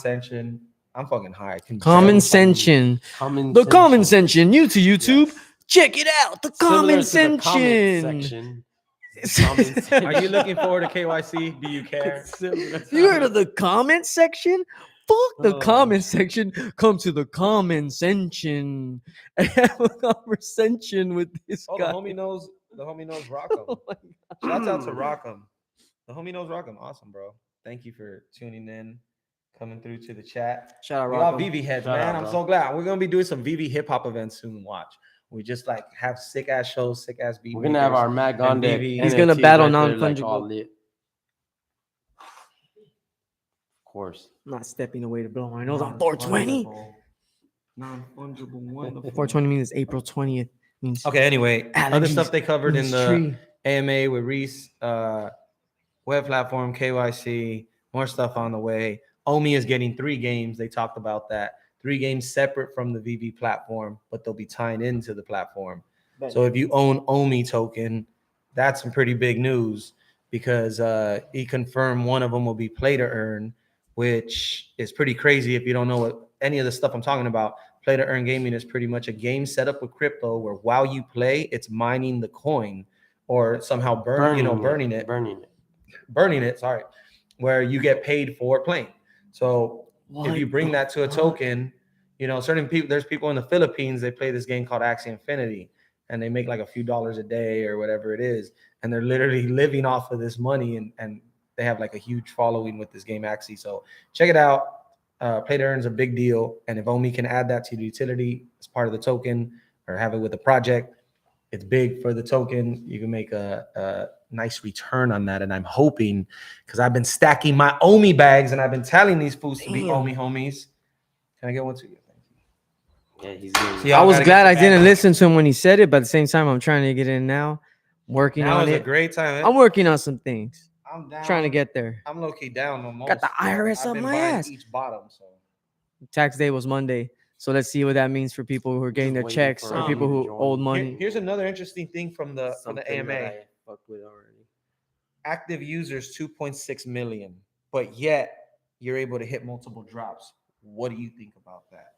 section. I'm fucking high. Comment section. The comment section. New to YouTube. Yes. Check it out. The comment section. Are you looking forward to KYC? Do you care? You heard of the comment section? Fuck the comment section. Come to the comment section and have a conversation with this guy. The homie knows Rockham. Oh shouts out to Rockham. The homie knows Rockham. Awesome, bro. Thank you for tuning in, coming through to the chat. Shout out Rockham. We all Veve heads, man. I'm so glad. We're gonna be doing some Veve hip hop events soon. Watch. We just have sick ass shows, sick ass beats. We're gonna have our Matt Gandeck. He's gonna battle non-fungible. Of course. I'm not stepping away to blow my nose on 420. Non-fungible one. 420 means April 20th. Means okay, anyway. Other stuff they covered in the AMA with Reese, web platform, KYC, more stuff on the way. Omi is getting 3 games. They talked about that. 3 games separate from the Veve platform, but they'll be tying into the platform. So if you own Omi token, that's some pretty big news because he confirmed one of them will be play to earn, which is pretty crazy if you don't know what any of the stuff I'm talking about. Play to earn gaming is pretty much a game set up with crypto where while you play, it's mining the coin or somehow burning it, where you get paid for playing. So if you bring that to a token, certain people, there's people in the Philippines, they play this game called Axie Infinity and they make like a few dollars a day or whatever it is. And they're literally living off of this money and they have like a huge following with this game Axie. So check it out. Play to earn is a big deal, and if Omi can add that to the utility as part of the token or have it with the project, it's big for the token. You can make a nice return on that, and I'm hoping, because I've been stacking my Omi bags, and I've been telling these fools to be Omi homies. Can I get one to you? Yeah, he's good. See, I was glad I didn't listen to him when he said it, but at the same time, I'm trying to get in now. Working now on is it. a great time. I'm working on some things. I'm down. Trying to get there. I'm low key down on most. Got the IRS up my ass. Each bottom, so. Tax day was Monday, so let's see what that means for people who are getting their checks or people who owe money. Here's another interesting thing from the AMA. I fucked with already. Active users 2.6 million, but yet you're able to hit multiple drops. What do you think about that?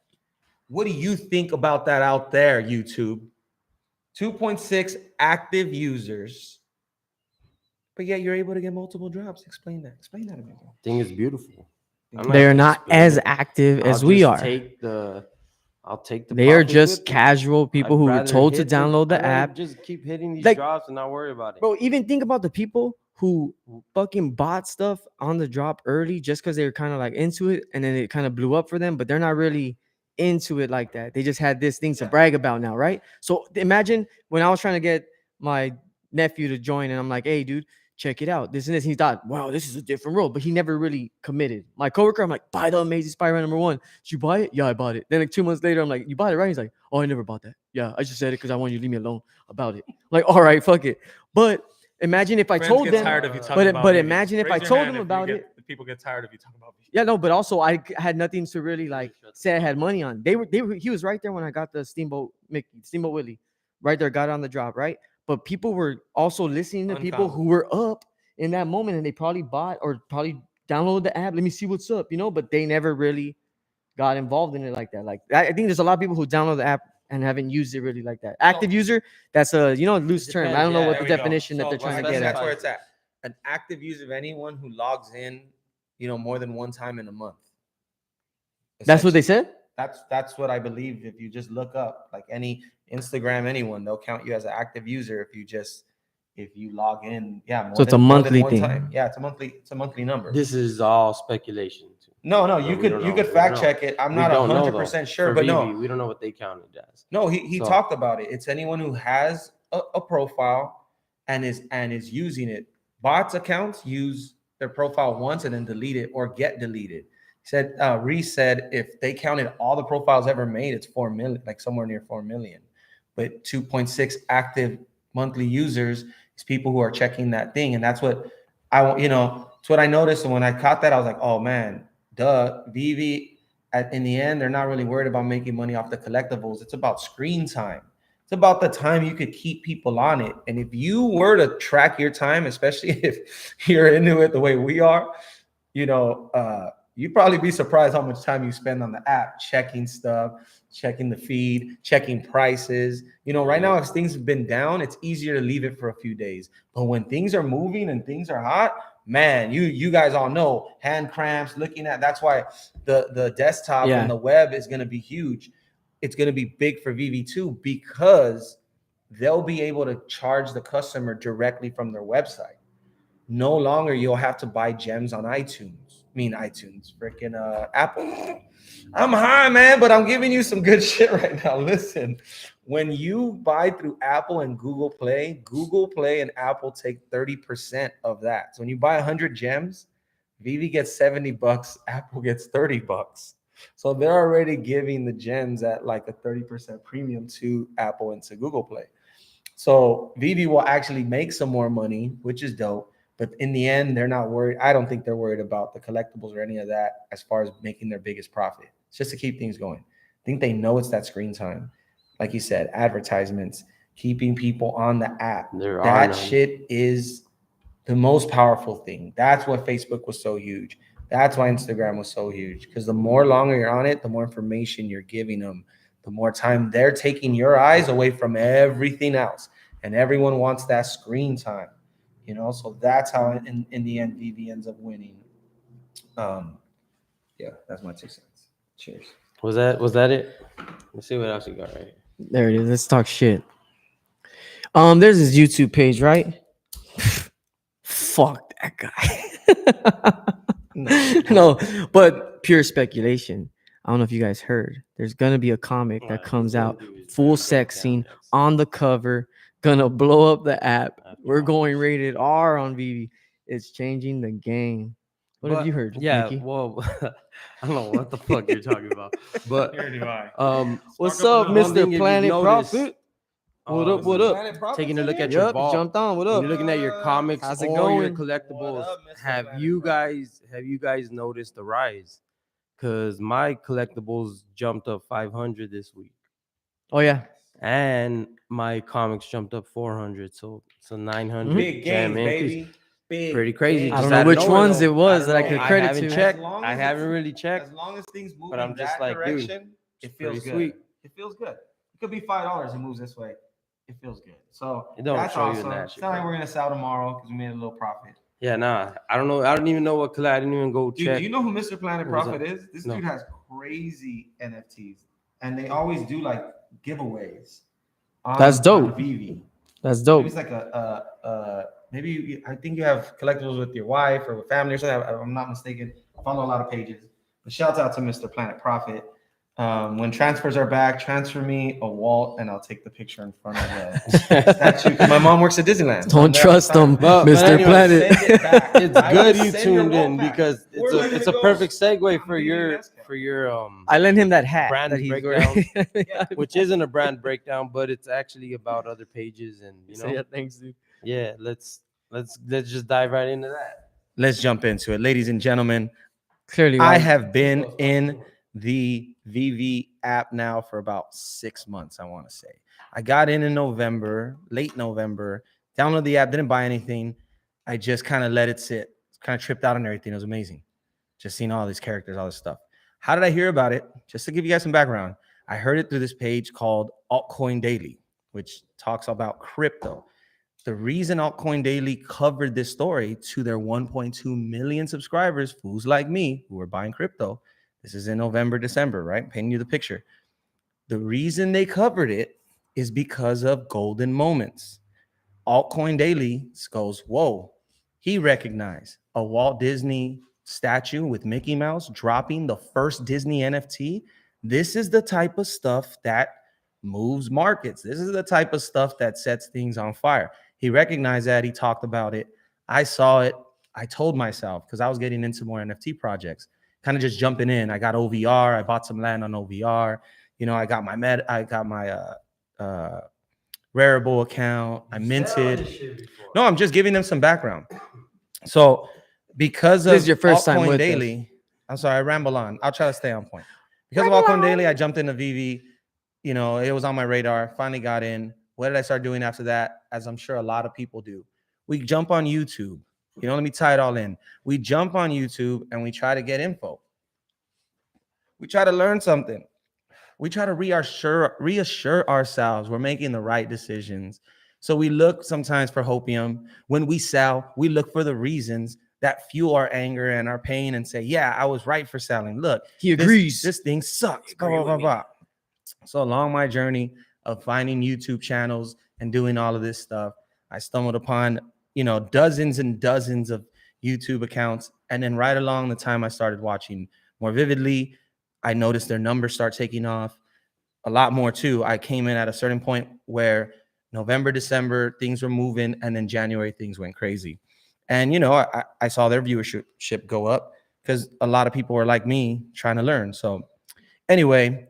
What do you think about that out there, YouTube? 2.6 active users, but yet you're able to get multiple drops. Explain that. Explain that to me. I think it's beautiful. They are not as active as we are. I'll take the. They are just casual people who were told to download the app. Just keep hitting these Like, drops and not worry about it. Bro, even think about the people who fucking bought stuff on the drop early just because they were kind of like into it, and then it kind of blew up for them, but they're not really into it like that. They just had this thing to brag about now, right? So imagine when I was trying to get my nephew to join, and I'm like, hey, dude, check it out. This and this. He thought, wow, this is a different world, but he never really committed. My coworker, I'm like, buy the Amazing Spider-Man #1. Did you buy it? Yeah, I bought it. Then like 2 months later, I'm like, you bought it, right? He's like, oh, I never bought that. Yeah, I just said it because I want you to leave me alone about it. Like, all right, fuck it. But imagine if I told them. But imagine if I told them about it. People get tired of you talking about. Yeah, no, but also I had nothing to really like say I had money on. He was right there when I got the Steamboat Willie, right there, got it on the drop, right? But people were also listening to people who were up in that moment, and they probably bought or probably downloaded the app. Let me see what's up, but they never really got involved in it like that. Like I think there's a lot of people who download the app and haven't used it really like that. Active user, that's a loose term. I don't know what the definition that they're trying to get at. That's where it's at. An active user of anyone who logs in, more than one time in a month. That's what they said? That's what I believe. If you just look up like any Instagram, anyone, they'll count you as an active user if you log in. Yeah. So it's a monthly thing. Time. Yeah, it's a monthly number. This is all speculation. No, you could fact check it. I'm not 100% sure, but no, we don't know what they counted as. No, he talked about it. It's anyone who has a profile and is using it. Bots accounts use their profile once and then delete it or get deleted. He said, Reese said, if they counted all the profiles ever made, it's 4 million, like somewhere near 4 million. But 2.6 active monthly users is people who are checking that thing. And that's what it's what I noticed. And when I caught that, I was like, oh man, Veve, in the end, they're not really worried about making money off the collectibles. It's about screen time. It's about the time you could keep people on it. And if you were to track your time, especially if you're into it the way we are, you'd probably be surprised how much time you spend on the app, checking stuff, checking the feed, checking prices. Right now, if things have been down, it's easier to leave it for a few days. But when things are moving and things are hot, man, you guys all know hand cramps, looking at, that's why the desktop and the web is going to be huge. It's going to be big for Veve too, because they'll be able to charge the customer directly from their website. No longer you'll have to buy gems on freaking Apple. I'm high, man, but I'm giving you some good shit right now. Listen, when you buy through Apple and Google Play and Apple take 30% of that. So when you buy 100 gems, Veve gets $70, Apple gets $30. So they're already giving the gems at like a 30% premium to Apple and to Google Play. So Veve will actually make some more money, which is dope. But in the end, they're not worried. I don't think they're worried about the collectibles or any of that as far as making their biggest profit. It's just to keep things going. I think they know it's that screen time. Like you said, advertisements, keeping people on the app. That shit is the most powerful thing. That's why Facebook was so huge. That's why Instagram was so huge. Because the more longer you're on it, the more information you're giving them, the more time they're taking your eyes away from everything else. And everyone wants that screen time. So that's how in the end Veve ends up winning. That's my 2 cents. Cheers. Was that it? Let's see what else you got right here. There it is. Let's talk shit. There's this YouTube page, right? Fuck that guy. No, but pure speculation. I don't know if you guys heard. There's gonna be a comic that comes out, full sex scene on the cover, gonna blow up the app. We're going rated R on Veve. It's changing the game. What have you heard? Yeah, Mickey? well, I don't know what the fuck you're talking about, but What's up, one thing Mr. if Planet you've noticed, Prophet? What up? What up? taking a look at your Yep, vault, jumped on. What when up? you're looking at your comics How's it or your going? collectibles, What up, Mr. have Planet you Prophet? guys noticed the rise? Because my collectibles jumped up 500 this week, Oh yeah, and my comics jumped up 400, so 900. Big games, increase. baby. Big Pretty crazy. games. I Just don't know out of which nowhere, ones though. it was that I don't could know. credit I haven't to. checked. As long I as haven't it's- really checked. As long as things move But I'm in just that like, dude, direction, it it's feels pretty good. sweet. It feels good. It could be $5. It moves this way. It feels good. So It don't that's show you awesome. that It's shit, not like bro. we're gonna sell tomorrow because we made a little profit. Yeah, nah. I don't know. I don't even know what collab. I didn't even go Dude, check. do you know who Mr. Planet What was Prophet is? This No. dude has crazy NFTs, and they always do like giveaways. That's dope. On Veve. That's Maybe dope. it's like I think you have collectibles with your wife or with family or something. If I'm not mistaken. I follow a lot of pages. But shout out to Mr. Planet Prophet. When transfers are back, transfer me a Walt and I'll take the picture in front of the statue. My mom works at Disneyland. so I'm Don't there all trust the time. them, But Mr. anyway, Planet. Send it back. It's I good will you send your tuned Walt in back. because We're it's gonna a go- perfect segue for I'm your Mescal. I lent him that hat brand that he's breakdown, wearing. which isn't a brand breakdown, but it's actually about other pages and So, yeah, thanks, dude. yeah. Let's just dive right into that. Let's jump into it. Ladies and gentlemen, Clearly, I right. have been in the Veve app now for about 6 months, I want to say. I got in November, late November, downloaded the app, didn't buy anything. I just kind of let it sit, kind of tripped out on everything. It was amazing. Just seeing all these characters, all this stuff. How did I hear about it? Just to give you guys some background, I heard it through this page called Altcoin Daily, which talks about crypto. The reason Altcoin Daily covered this story to their 1.2 million subscribers, fools like me who are buying crypto, this is in November, December, right? Painting you the picture. The reason they covered it is because of golden moments. Altcoin Daily goes, whoa, he recognized a Walt Disney statue with Mickey Mouse dropping the first Disney NFT. This is the type of stuff that moves markets. This is the type of stuff that sets things on fire. He recognized that. He talked about it. I saw it. I told myself, because I was getting into more NFT projects, kind of just jumping in. I got OVR. I bought some land on OVR. You know, I got my Rarible account. I minted. No, I'm just giving them some background. So because of This is your first time Altcoin with Daily, I'm sorry, I ramble on. I'll try to stay on point. Because of Altcoin Daily, I jumped into Veve. You know, it was on my radar. Finally got in. What did I start doing after that? As I'm sure a lot of people do. We jump on YouTube. You know, let me tie it all in. We jump on YouTube and we try to get info. We try to learn something. We try to reassure ourselves we're making the right decisions. So we look sometimes for hopium. When we sell, we look for the reasons that fuel our anger and our pain and say, yeah, I was right for selling. Look, He agrees. This thing sucks. Blah, blah, blah, blah. So along my journey of finding YouTube channels and doing all of this stuff, I stumbled upon, you know, dozens and dozens of YouTube accounts. And then right along the time I started watching more vividly, I noticed their numbers start taking off a lot more too. I came in at a certain point where November, December, things were moving. And then January, things went crazy. And, you know, I saw their viewership go up because a lot of people were like me trying to learn. So anyway,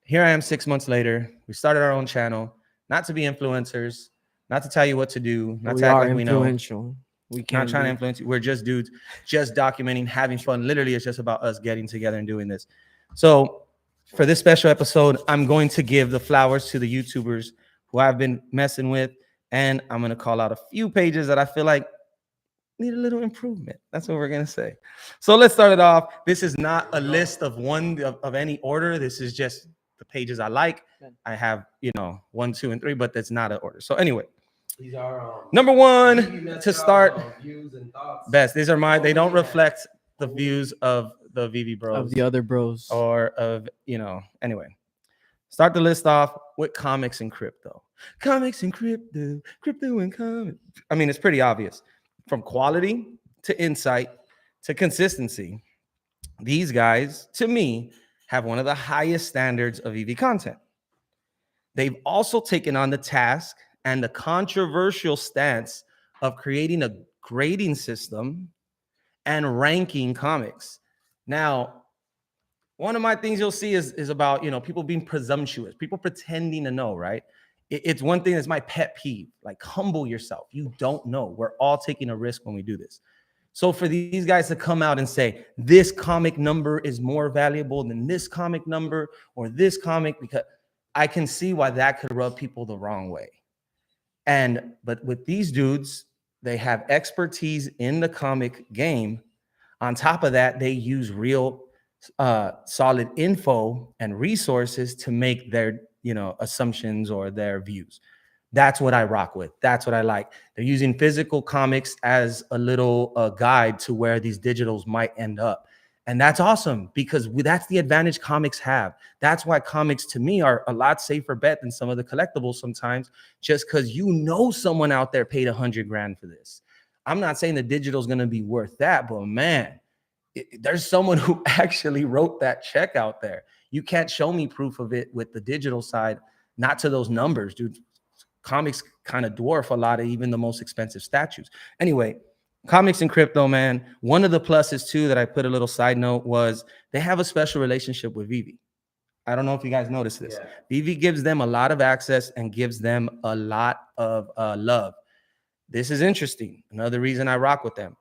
here I am 6 months later. We started our own channel, not to be influencers, not to tell you what to do, not We to act are like we know. influential. We Not can't trying to influence you. We're just dudes, just documenting, having fun. Literally, it's just about us getting together and doing this. So for this special episode, I'm going to give the flowers to the YouTubers who I've been messing with. And I'm going to call out a few pages that I feel like need a little improvement. That's what we're going to say. So let's start it off. This is not a list of any order. This is just the pages I like. I have, you know, 1, 2, and 3, but that's not an order. So anyway, These are number one to start. views and thoughts. Best. These are mine. They don't reflect the views of the Veve bros of the other bros. or of, you know, anyway. Start the list off with comics and crypto. Comics and crypto, crypto and comics. I mean, it's pretty obvious. From quality to insight to consistency, these guys, to me, have one of the highest standards of EV content. They've also taken on the task and the controversial stance of creating a grading system and ranking comics. Now, one of my things you'll see is about, people being presumptuous, people pretending to know, right? It's one thing that's my pet peeve. Like, humble yourself. You don't know. We're all taking a risk when we do this. So for these guys to come out and say this comic number is more valuable than this comic number or this comic, because I can see why that could rub people the wrong way. But with these dudes, they have expertise in the comic game. On top of that, they use real solid info and resources to make their assumptions or their views. That's what I rock with. That's what I like. They're using physical comics as a little guide to where these digitals might end up. And that's awesome, because that's the advantage comics have. That's why comics, to me, are a lot safer bet than some of the collectibles sometimes, just because someone out there paid $100,000 for this. I'm not saying the digital is going to be worth that, but man, there's someone who actually wrote that check out there. You can't show me proof of it with the digital side, not to those numbers, dude. Comics kind of dwarf a lot of even the most expensive statues. Anyway, comics and crypto, man. One of the pluses too that I put a little side note was they have a special relationship with Veve. I don't know if you guys noticed this. Yeah. Veve gives them a lot of access and gives them a lot of love. This is interesting. Another reason I rock with them.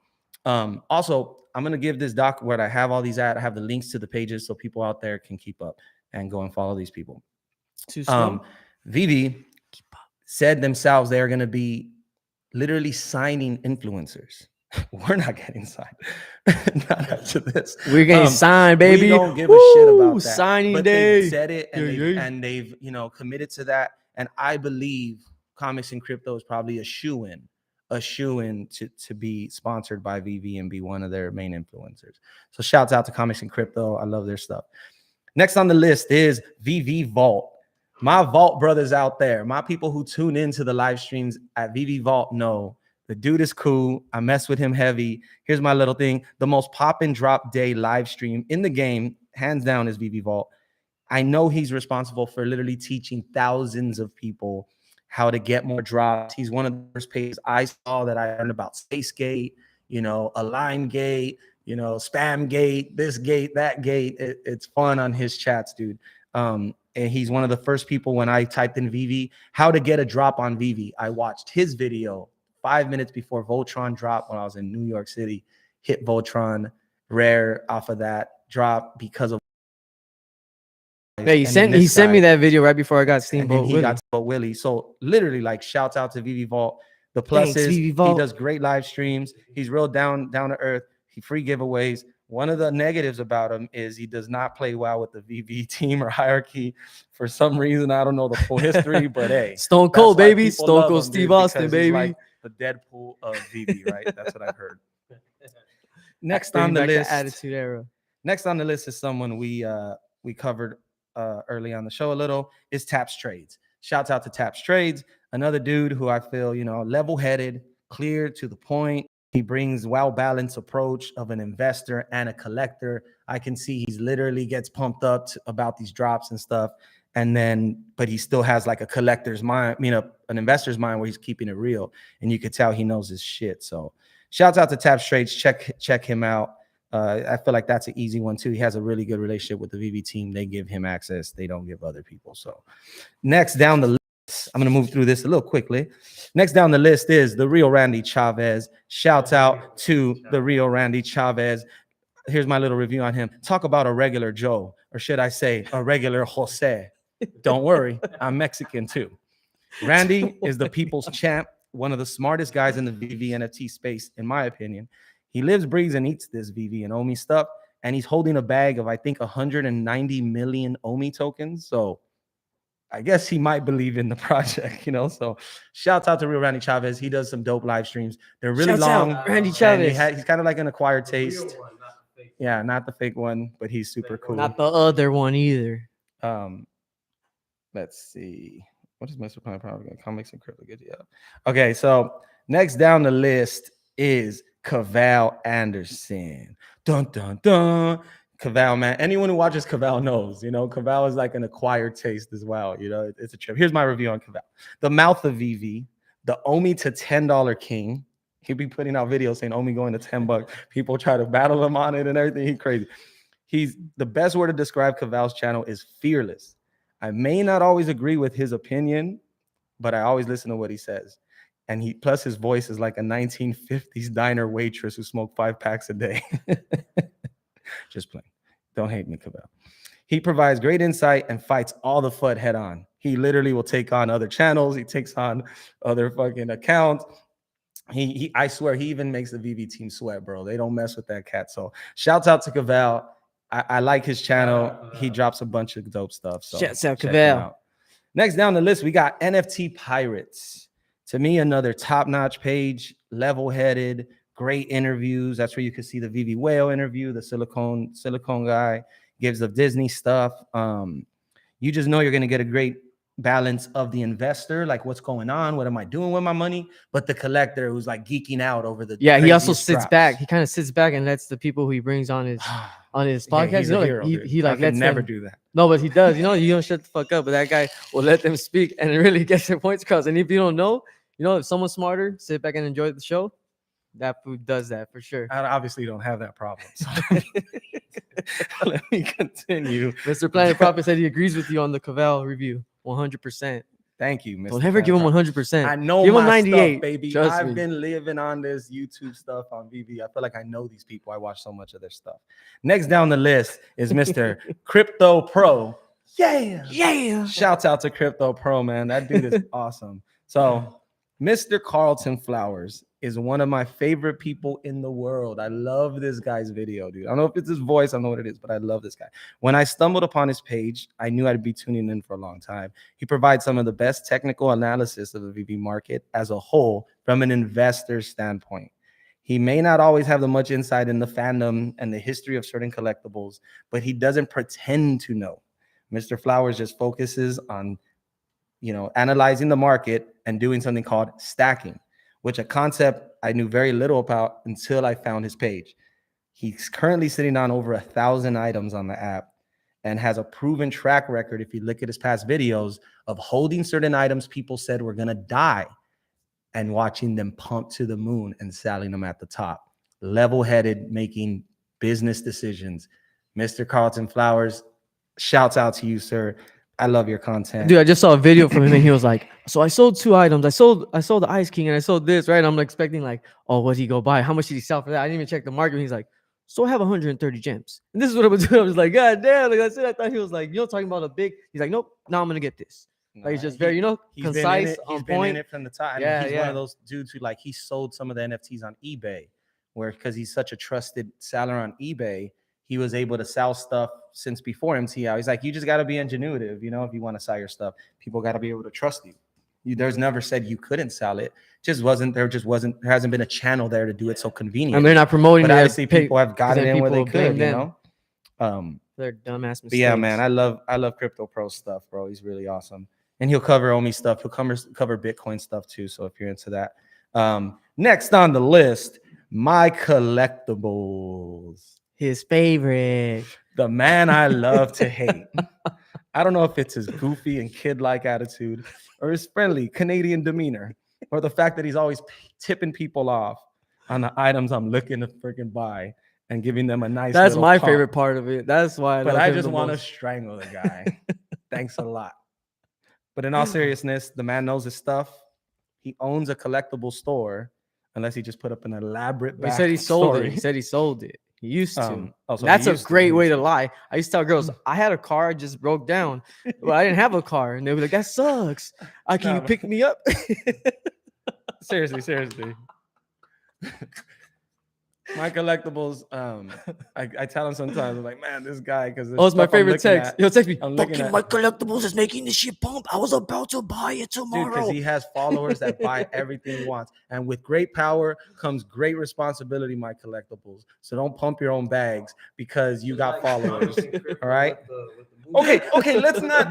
Also, I'm going to give this doc where I have all these at. I have the links to the pages so people out there can keep up and go and follow these people. Veve said themselves they're going to be literally signing influencers. We're not getting signed. Not after this. We're getting signed, baby. We don't give a shit about that. Signing but day. They said it, and they've committed to that. And I believe comics and crypto is probably a shoe-in to be sponsored by Veve and be one of their main influencers. So shouts out to comics and crypto. I love their stuff. Next on the list is Veve Vault. My Vault brothers out there, my people who tune into the live streams at Veve Vault know the dude is cool. I mess with him heavy. Here's my little thing. The most pop and drop day live stream in the game, hands down, is Veve Vault. I know he's responsible for literally teaching thousands of people how to get more drops. He's one of the first pages I saw that I learned about Space Gate, Align Gate, Spam Gate, this gate, that gate. It's fun on his chats, dude. And he's one of the first people when I typed in Veve, how to get a drop on Veve. I watched his video 5 minutes before Voltron dropped when I was in New York City, hit Voltron rare off of that drop because of. Yeah, he sent me that video right before I got Steamboat Willie. Got Steamboat Willie. So literally, like, shouts out to Veve Vault. The plus is he does great live streams. He's real down to earth. He free giveaways. One of the negatives about him is he does not play well with the Veve team or hierarchy for some reason. I don't know the full history, but hey, Stone Cold, baby. Stone Cold Steve Austin, baby. Like the Deadpool of Veve, right? That's what I've heard. Next on the list, Attitude Era. Next on the list is someone we covered early on the show a little, is Taps Trades. Shouts out to Taps Trades, another dude who I feel, level-headed, clear to the point. He brings well-balanced approach of an investor and a collector. I can see he's literally gets pumped up about these drops and stuff. But he still has like a collector's mind, an investor's mind where he's keeping it real. And you could tell he knows his shit. So shouts out to Taps Trades. Check him out. I feel like that's an easy one too. He has a really good relationship with the Veve team. They give him access. They don't give other people. So next down the list, I'm going to move through this a little quickly. Next down the list is the real Randy Chavez. Shouts out to the real Randy Chavez. Here's my little review on him. Talk about a regular Joe, or should I say a regular Jose. Don't worry, I'm Mexican too. Randy is the people's champ, one of the smartest guys in the Veve NFT space, in my opinion. He lives, breathes, and eats this Veve and OMI stuff, and he's holding a bag of, I think, 190 million OMI tokens. So I guess he might believe in the project, So shouts out to real Randy Chavez. He does some dope live streams. They're really long. Randy Chavez. He's kind of like an acquired taste. Yeah, not the fake one, but he's super cool. Not the other one either. Let's see. What is Mr. Planet Comics and Crypto? Yeah. Okay, so next down the list is Cabal Anderson. Dun, dun, dun. Cabal, man. Anyone who watches Cabal knows, Cabal is like an acquired taste as well. It's a trip. Here's my review on Cabal. The mouth of Veve, the Omi to $10 king. He'll be putting out videos saying Omi going to $10. People try to battle him on it and everything. He's crazy. The best word to describe Cabal's channel is fearless. I may not always agree with his opinion, but I always listen to what he says. And plus his voice is like a 1950s diner waitress who smoked 5 packs a day. Just playing. Don't hate me, Cabal. He provides great insight and fights all the FUD head on. He literally will take on other channels. He takes on other fucking accounts. I swear, he even makes the Veve team sweat, bro. They don't mess with that cat. So shouts out to Cabal. I like his channel. He drops a bunch of dope stuff. So shouts out Cabal. Next down the list, we got NFT Pirates. To me, another top-notch page, level-headed, great interviews. That's where you can see the Veve Whale interview, the silicone guy gives the Disney stuff. You just know you're going to get a great balance of the investor, like what's going on, what am I doing with my money, but the collector who's like geeking out over the he also sits back. He kind of sits back and lets the people who he brings on his podcast. He like lets never do that. No, but he does. You don't shut the fuck up, but that guy will let them speak and it really gets their points across. And if you don't know, if someone's smarter, sit back and enjoy the show. That food does that for sure. I obviously don't have that problem. So let me continue. Mr. Planet Prophet said he agrees with you on the Cabal review. 100%. Thank you, Mr. Don't ever give him 100%. I know give my him 98, stuff, baby. I've been living on this YouTube stuff on Veve. I feel like I know these people. I watch so much of their stuff. Next down the list is Mr. Crypto Pro. Yeah. Shouts out to Crypto Pro, man. That dude is awesome. So Mr. Carlton Flowers is one of my favorite people in the world. I love this guy's video, dude. I don't know if it's his voice, I don't know what it is, but I love this guy. When I stumbled upon his page, I knew I'd be tuning in for a long time. He provides some of the best technical analysis of the Veve market as a whole from an investor standpoint. He may not always have the much insight in the fandom and the history of certain collectibles, but he doesn't pretend to know. Mr. Flowers just focuses on, analyzing the market and doing something called stacking, which a concept I knew very little about until I found his page. He's currently sitting on over 1,000 items on the app and has a proven track record, if you look at his past videos, of holding certain items people said were going to die and watching them pump to the moon and selling them at the top. Level-headed, making business decisions. Mr. Carlton Flowers, shouts out to you, sir. I love your content. Dude, I just saw a video from him and he was like, so I sold 2 items. I sold the Ice King and I sold this, right? I'm expecting like, oh, what did he go buy? How much did he sell for that? I didn't even check the market. He's like, so I have 130 gems. And this is what I was doing. I was like, God damn. Like I said, I thought he was like, talking about a big. He's like, nope, now I'm going to get this. Like he's just very, concise, on point. He's been in it from the top. He's one of those dudes who he sold some of the NFTs on eBay, because he's such a trusted seller on eBay, he was able to sell stuff since before MTL. He's like, you just got to be ingenuitive, if you want to sell your stuff. People got to be able to trust you. There's never said you couldn't sell it. There hasn't been a channel there to do it so convenient. And they're not promoting it. But obviously people have got it in where they could, They're dumbass mistakes. Yeah, man, I love Crypto Pro stuff, bro. He's really awesome. And he'll cover Omi stuff. He'll cover Bitcoin stuff too. So if you're into that. Next on the list, my Collectibles. His favorite. The man I love to hate. I don't know if it's his goofy and kid-like attitude or his friendly Canadian demeanor or the fact that he's always tipping people off on the items I'm looking to freaking buy and giving them a nice That's my pump. favorite part of it. That's why I just want to strangle the guy. Thanks a lot. But in all seriousness, the man knows his stuff. He owns a collectible store, unless he just put up an elaborate He said he sold it. He said he sold it. He used to. That's a great way to lie. I used to tell girls, I had a car, it just broke down. But I didn't have a car. And they were like, that sucks. Can you pick me up? Seriously. My Collectibles, I tell him sometimes, I'm like, man, this guy, because it's my favorite text. He'll text me, fucking my Collectibles is making this shit pump. I was about to buy it tomorrow. Because he has followers that buy everything he wants. And with great power comes great responsibility, my Collectibles. So don't pump your own bags because you got followers. All right? Okay, let's look.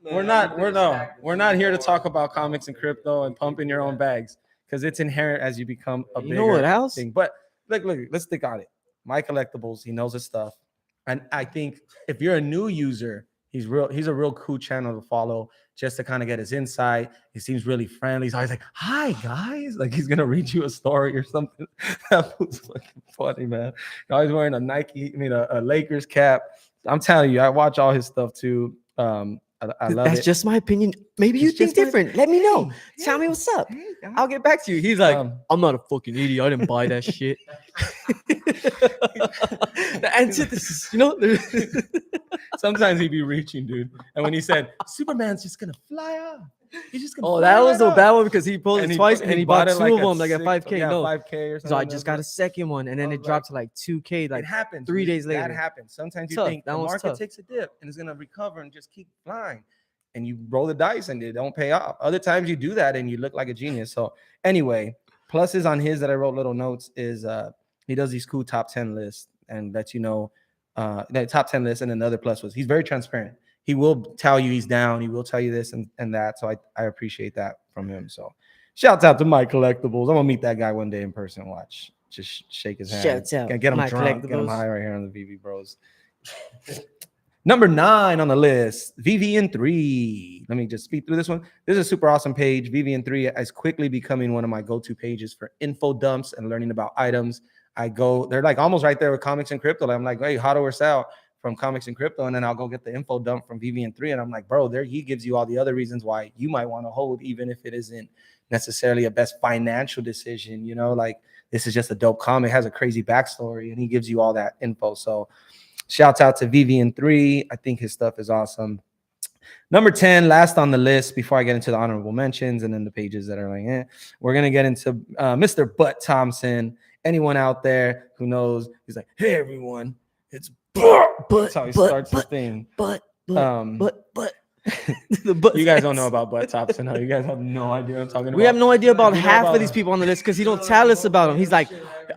We're not here to talk about comics and crypto and pumping your own bags. because it's inherent as you become a bigger what else? thing. But look, let's think on it. My Collectibles, he knows his stuff. And I think if you're a new user, he's a real cool channel to follow just to kind of get his insight. He seems really friendly. He's always like, hi guys. Like he's gonna read you a story or something. That was fucking funny, man. He's always wearing a Lakers cap. I'm telling you, I watch all his stuff too. I love That's it. just my opinion. Maybe you think different. Let me know. Tell me what's up. I'll get back to you. He's like, I'm not a fucking idiot. I didn't buy that shit. The antithesis, Sometimes he'd be reaching, dude. And when he said Superman's just gonna fly off, he's just gonna. Oh, that was a bad one because he pulled it twice and he bought it two of them like at 5K. Yeah, no, 5K or something. so I just got a second one and then it dropped to like 2K. Like it happens. 3 days later. That happens. Sometimes you Tough. think That the one's market tough. takes a dip and it's gonna recover and just keep flying, and you roll the dice and it don't pay off. Other times you do that and you look like a genius. So anyway, pluses on his that I wrote little notes is he does these cool top 10 lists and lets you know the top 10 lists. And then the other plus was he's very transparent. He will tell you he's down. He will tell you this and that. So I appreciate that from him. So shouts out to My Collectibles. I'm gonna meet that guy one day in person. Watch, just shake his hand. Shouts out, Get him My drunk, get him Collectibles. high right here on the VV Bros. Number 9 on the list, VVN3. Let me just speed through this one. This is a super awesome page. VVN3 is quickly becoming one of my go-to pages for info dumps and learning about items. They're like almost right there with comics and crypto. I'm like, hey, how do we sell from comics and crypto? And then I'll go get the info dump from VVN3. And I'm like, bro, there he gives you all the other reasons why you might want to hold, even if it isn't necessarily a best financial decision. Like this is just a dope comic, has a crazy backstory, and he gives you all that info. So shouts out to VVN3. I think his stuff is awesome. Number 10, last on the list before I get into the honorable mentions and then the pages that are like, we're going to get into Mr. Butt Thompson. Anyone out there who knows, he's like, hey, everyone, it's Butt. That's how he starts his thing. But. You guys don't know about Butt Thompson. No, you guys have no idea what I'm talking about. We have no idea about half of these people on the list because he don't tell us about them. He's like,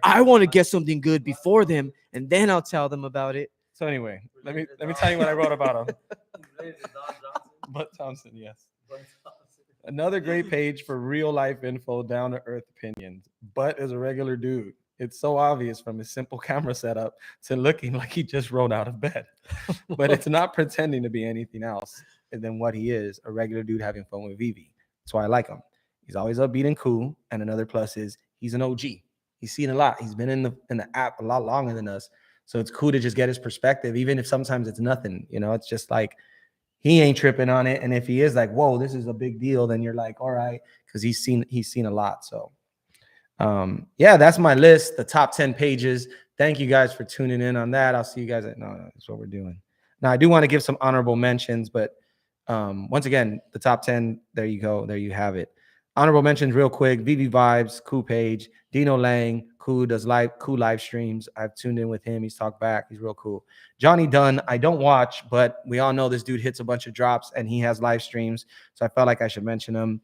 I want to get something good before them, and then I'll tell them about it. So anyway, let me tell you what I wrote about him. Butt Thompson, yes. Another great page for real life info, down to earth opinions. Butt is a regular dude. It's so obvious from his simple camera setup to looking like he just rolled out of bed. But it's not pretending to be anything else than what he is, a regular dude having fun with Veve. That's why I like him. He's always upbeat and cool. And another plus is he's an OG. He's seen a lot. He's been in the app a lot longer than us. So it's cool to just get his perspective, even if sometimes it's nothing. It's just like he ain't tripping on it. And if he is like, whoa, this is a big deal, then you're like, all right, because he's seen a lot. So that's my list, the top 10 pages. Thank you guys for tuning in on that. I'll see you guys no, that's what we're doing. Now I do want to give some honorable mentions, but once again, the top 10, there you go. There you have it. Honorable mentions real quick. VV Vibes, cool page. Dino Lang, cool, does cool live streams. I've tuned in with him. He's talked back. He's real cool. Johnny Dunn, I don't watch, but we all know this dude hits a bunch of drops and he has live streams. So I felt like I should mention him.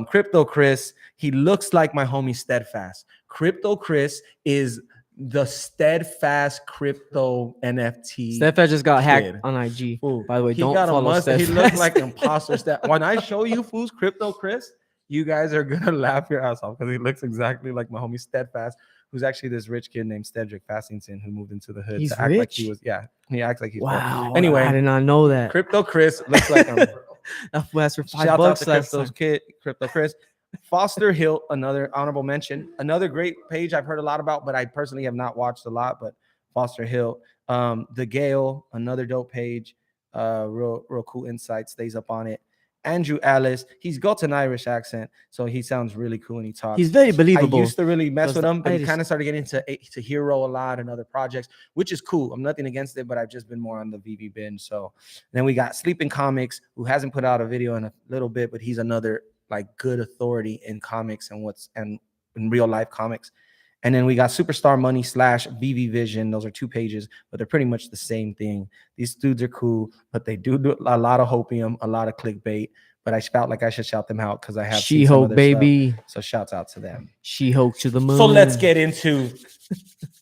Crypto Chris, he looks like my homie Steadfast. Crypto Chris is the Steadfast crypto NFT. Steadfast just got hacked on IG. Ooh, by the way, don't follow Steadfast. He looks like imposter. When I show you fools Crypto Chris, you guys are gonna laugh your ass off because he looks exactly like my homie Steadfast, who's actually this rich kid named Cedric Fastington who moved into the hood He's to act rich? like he was. Yeah, he acts like he's Wow. poor. Anyway, I did not know that. Crypto Chris looks like him. That was for $5 Shout out to last Crypto's time. kid, Crypto Chris. Foster Hill, another honorable mention. Another great page I've heard a lot about, but I personally have not watched a lot. But Foster Hill, The Gale, another dope page. Real cool insight, stays up on it. Andrew Alice, he's got an Irish accent, so he sounds really cool when he talks. He's very believable. I used to really mess with him, but he Irish. kind of started getting into Hero a lot and other projects, which is cool. I'm nothing against it, but I've just been more on the VV binge. So then we got Sleeping Comics, who hasn't put out a video in a little bit, but he's another like good authority in comics and in real life comics. And then we got Superstar Money / VV Vision. Those are 2 pages, but they're pretty much the same thing. These dudes are cool, but they do a lot of hopium, a lot of clickbait. But I felt like I should shout them out because I have She-Hulk, baby. Stuff. So shouts out to them. She-Hulk to the moon. So let's get into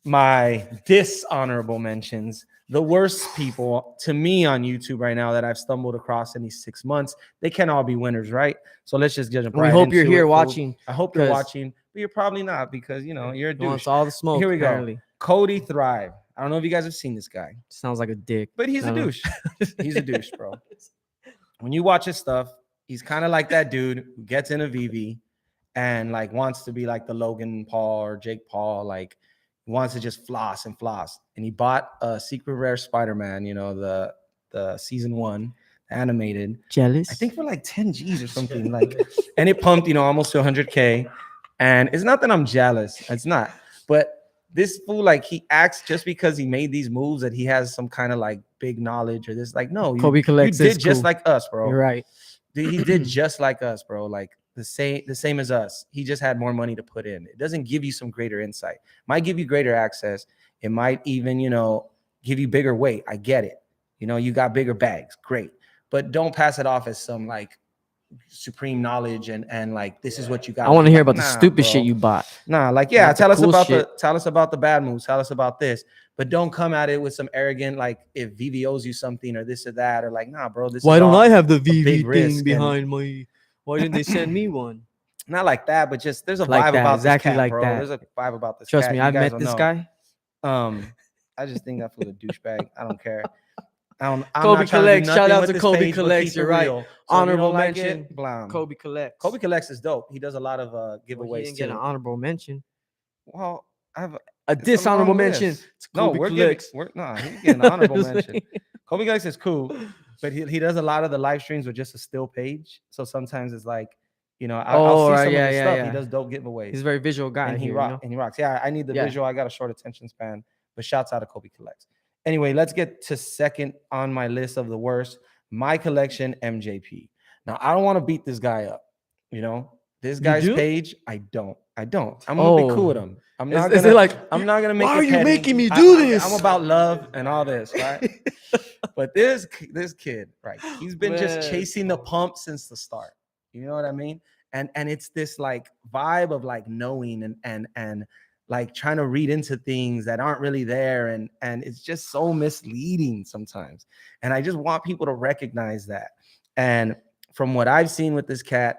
my dishonorable mentions. the worst people to me on YouTube right now that I've stumbled across in these 6 months, they can't all be winners, right? So let's just jump right We hope you're into here it, watching. I hope you're watching, but you're probably not because you're a douche. Wants all the smoke. Here we apparently. go. Cody Thrive. I don't know if you guys have seen this guy. Sounds like a dick. But he's a douche. He's a douche, bro. When you watch his stuff, he's kind of like that dude who gets in a Veve and like wants to be like the Logan Paul or Jake Paul, like wants to just floss. And he bought a secret rare Spider-Man, the season 1 animated. Jealous? I think for like 10 G's or something. Like, and it pumped, almost to 100K. And it's not that I'm jealous. It's not. But this fool, like, he acts just because he made these moves that he has some kind of like big knowledge or this. Like, no, Kobe collects. You did just like us, bro. You're right. He did just like us, bro. Like the same as us. He just had more money to put in. It doesn't give you some greater insight. Might give you greater access. It might even, give you bigger weight. I get it. You got bigger bags. Great. But don't pass it off as some like supreme knowledge and like this is what you got. I want to hear about the stupid shit you bought. Like, yeah, tell us about the bad moves. Tell us about this. But don't come at it with some arrogant, like if Veve owes you something or this or that, or like, nah, bro. Why don't I have the Veve thing behind my? Why didn't they send me one? Not like that, but just there's a like vibe that, about exactly this cat, like bro. that. There's a vibe about this. Trust cat. me, You I've guys met this know. guy. I just think that fool's a douchebag. I don't care. I'm Kobe not trying to do Collects. Shout nothing out with to this Kobe page, but Collects. keep You're it right. real. So Honorable like mention. it, blam. Kobe Collects. Kobe Collects is dope. He does a lot of giveaways. Well, he didn't get too. an honorable mention. Well, I have a dishonorable mention. No, Kobe we're Collects. he's getting an honorable mention. Kobe Collects is cool, but he does a lot of the live streams with just a still page. So sometimes it's like, I'll see some of his stuff. He does dope giveaways. He's a very visual guy. And he rocks. Yeah, I need the visual. I got a short attention span, but shouts out to Kobe Collects. Anyway, let's get to second on my list of the worst. My collection, MJP. Now, I don't want to beat this guy up. This guy's page, I don't. I'm gonna be cool with him. I'm not gonna make. Why are you making me do this? I'm about love and all this, right? But this kid, right? He's been just chasing the pump since the start. You know what I mean? And it's this like vibe of like knowing and like trying to read into things that aren't really there, and it's just so misleading sometimes. And I just want people to recognize that. And from what I've seen with this cat,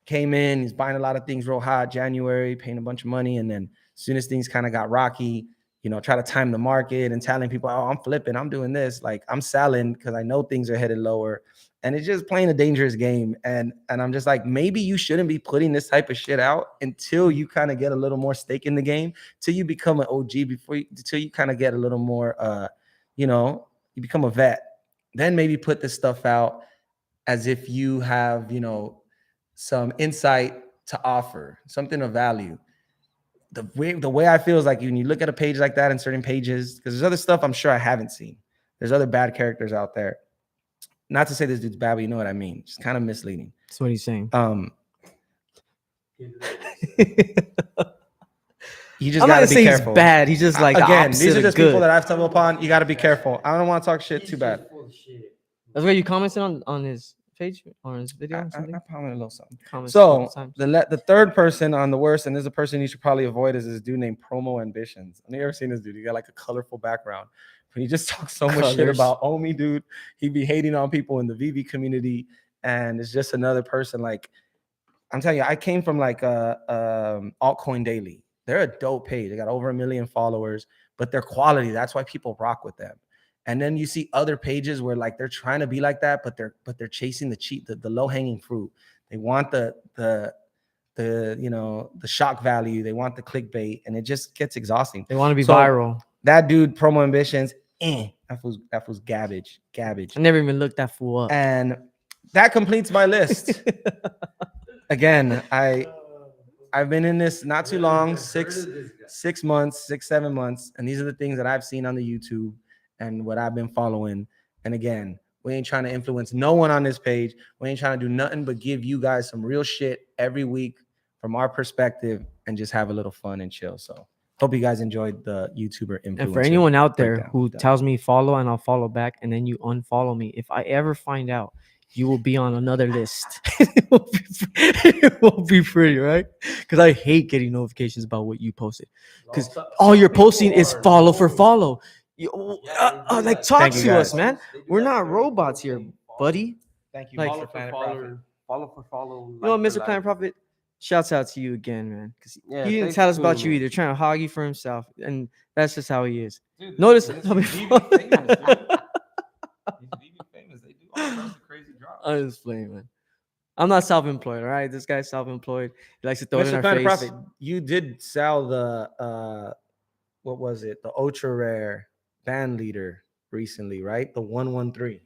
came in, he's buying a lot of things real hot, January, paying a bunch of money, and then as soon as things kind of got rocky, try to time the market and telling people, oh, I'm flipping, I'm doing this, like I'm selling because I know things are headed lower. And it's just playing a dangerous game. And I'm just like, maybe you shouldn't be putting this type of shit out until you kind of get a little more stake in the game, till you become an OG, till you kind of get a little more, you become a vet. Then maybe put this stuff out as if you have, some insight to offer, something of value. The way I feel is like when you look at a page like that in certain pages, because there's other stuff I'm sure I haven't seen. There's other bad characters out there. Not to say this dude's bad, but you know what I mean. It's kind of misleading. That's what he's saying. You just gotta be careful. He's bad. He's just like again. These are just good. people that I've stumbled upon. You got to be careful. I don't want to talk shit too bad. That's why you commented on his page or on his video. I commented a little something. Comments so the third person on the worst, and there's a person you should probably avoid, is this dude named Promo Ambitions. I've never seen this dude. He got like a colorful background. But he just talks so much shit about Omi, dude. He be hating on people in the Veve community, and it's just another person. Like, I'm telling you, I came from like Altcoin Daily. They're a dope page. They got over 1 million followers, but their quality, that's why people rock with them. And then you see other pages where like they're trying to be like that, but they're chasing the cheap, the low-hanging fruit. They want the shock value. They want the clickbait, and it just gets exhausting. They want to be viral. That dude, Promo Ambitions, that was garbage. I never even looked that fool up. And that completes my list. Again, I've been in this not too long, 6 months, 7 months, and these are the things that I've seen on the YouTube and what I've been following. And again, we ain't trying to influence no one on this page. We ain't trying to do nothing but give you guys some real shit every week from our perspective and just have a little fun and chill. So hope you guys enjoyed the YouTuber influencer. And for anyone out there who tells me follow and I'll follow back, and then you unfollow me, if I ever find out, you will be on another list. It won't be pretty, right? Because I hate getting notifications about what you posted. Because all you're posting is follow for follow. Like talk Thank you, to us, guys. man. We're not robots here, buddy. Thank you, Like, Mr. Planet Prophet. Follow. You know what, Mr. Planet Prophet? Shouts out to you again, man. Because Yeah, he didn't thanks tell for us about tuning you in. either, trying to hog you for himself. And that's just how he is. Dude, Notice this how is many- Veve famous, dude. He's Veve famous. They do all kinds of crazy drops. I'm just playing, man. I'm not self-employed, all right? This guy's self-employed. He likes to throw it in Mr. our Planet face. Prophet, you did sell the what was it? The ultra rare band leader recently, right? The 113.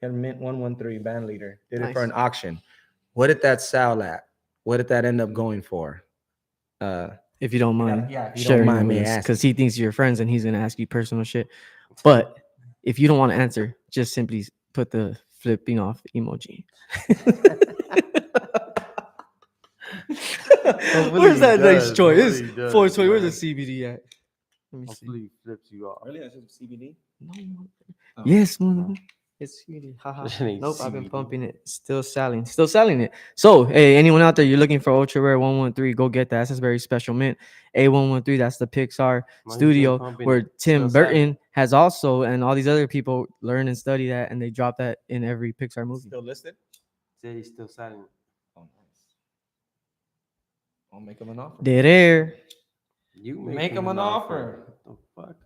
Got a mint 113 band leader. Did it for Nice. an auction. What did that sell at? What did that end up going for? If you don't mind, yeah, if you sharing don't mind it me with us, asking. because he thinks you're friends and he's gonna ask you personal shit. But if you don't want to answer, just simply put the flipping off emoji. Where's that nice choice? It's 420. Where's the CBD at? Let me see. Hopefully he flips you off. Really? That's just CBD? No. Oh. Yes, man. It's CBD. Haha. It ain't Nope, I've been CBD. pumping it. Still selling it. So, hey, anyone out there, you're looking for Ultra Rare 113, go get that. That's a very special mint. A113, that's the Pixar Mine's studio still pumping where it. Tim Still Burton has also, and all these other people learn and study that, and they drop that in every Pixar movie. Still listed? Said he's still selling. Oh, nice. I'll make him an offer. Dead air. You Make him an offer. What the fuck?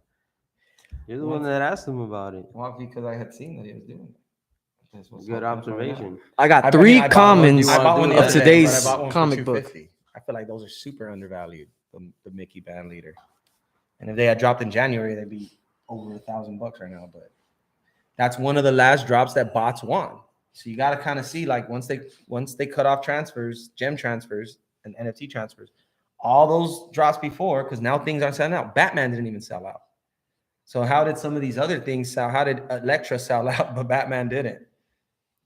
You're the one that asked him about it. Well, because I had seen that he was doing it. That's what's Good hoping for right now. observation. I got I three bought one- commons I bought one the of other day, today's but I bought one for comic book. $250. I feel like those are super undervalued. The Mickey band leader, and if they had dropped in January, they'd be over $1,000 right now. But that's one of the last drops that bots want. So you got to kind of see, like, once they cut off transfers, gem transfers, and NFT transfers, all those drops before, because now things aren't selling out. Batman didn't even sell out. So how did some of these other things sell? How did Elektra sell out, but Batman didn't?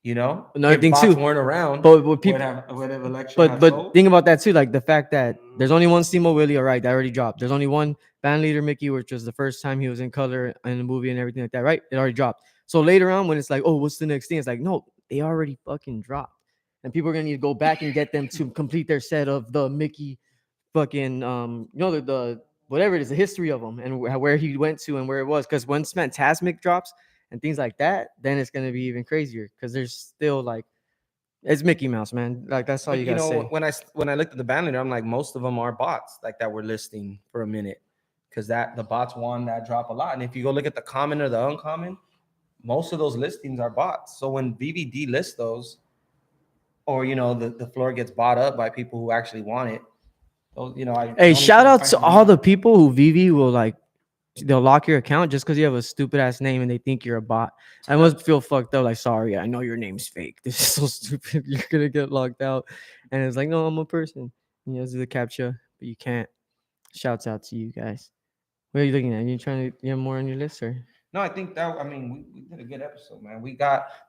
You know, Another if thing bots too, weren't around, but what people, would have Elektra have but sold? think about that too, like the fact that there's only one Steamo Willie, all right, that already dropped. There's only one band leader Mickey, which was the first time he was in color in the movie and everything like that, right? It already dropped. So later on, when it's like, oh, what's the next thing? It's like, no, they already fucking dropped, and people are gonna need to go back and get them to complete their set of the Mickey, fucking the whatever it is, the history of them and where he went to and where it was. Because once Fantasmic drops and things like that, then it's gonna be even crazier. Because there's still like, it's Mickey Mouse, man. Like that's all But you gotta say. when I looked at the band leader, I'm like, most of them are bots, like that were listing for a minute, because the bots won that drop a lot. And if you go look at the common or the uncommon, most of those listings are bots. So when VVD lists those, or the floor gets bought up by people who actually want it, those, Hey, shout out to all the people who VV will like, they'll lock your account just because you have a stupid ass name and they think you're a bot. I must feel fucked up. Like, sorry, I know your name's fake. This is so stupid. You're gonna get locked out. And it's like, no, I'm a person. You know, do the captcha, but you can't. Shouts out to you guys. What are you looking at? You trying to get more on your list, or? No, I think we did a good episode, man.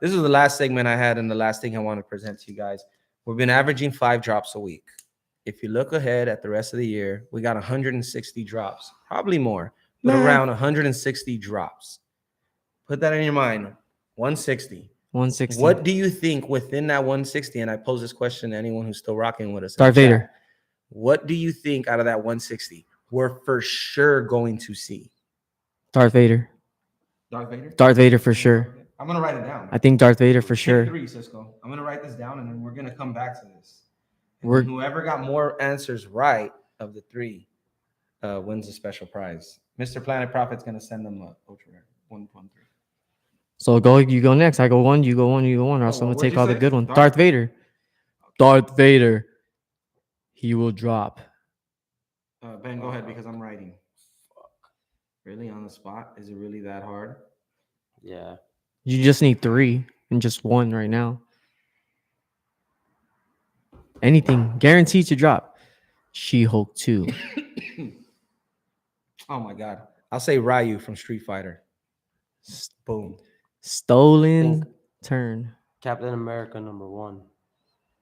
This is the last segment I had, and the last thing I want to present to you guys. We've been averaging 5 drops a week. If you look ahead at the rest of the year, we got 160 drops, probably more, but around 160 drops. Put that in your mind. 160. 160. What do you think within that 160? And I pose this question to anyone who's still rocking with us. Darth Vader. What do you think out of that 160 we're for sure going to see? Darth Vader. Darth Vader? Darth Vader for sure. I'm going to write it down. I think Darth Vader for Pick sure. 3, Cisco. I'm going to write this down, and then we're going to come back to this. And whoever got more answers right of the 3 wins a special prize. Mr. Planet Prophet's going to send them a ultra rare 113. So you go next. I go 1, you go 1, you go 1. Or else I'm going to take all the good ones. Darth Vader. Darth Vader. He will drop. Ben, go ahead, because I'm writing. Fuck. Really, on the spot? Is it really that hard? Yeah. You just need 3 and just 1 right now. Anything guaranteed to drop. She-Hulk 2. Oh my God. I'll say Ryu from Street Fighter. Boom. Stolen turn. Captain America #1.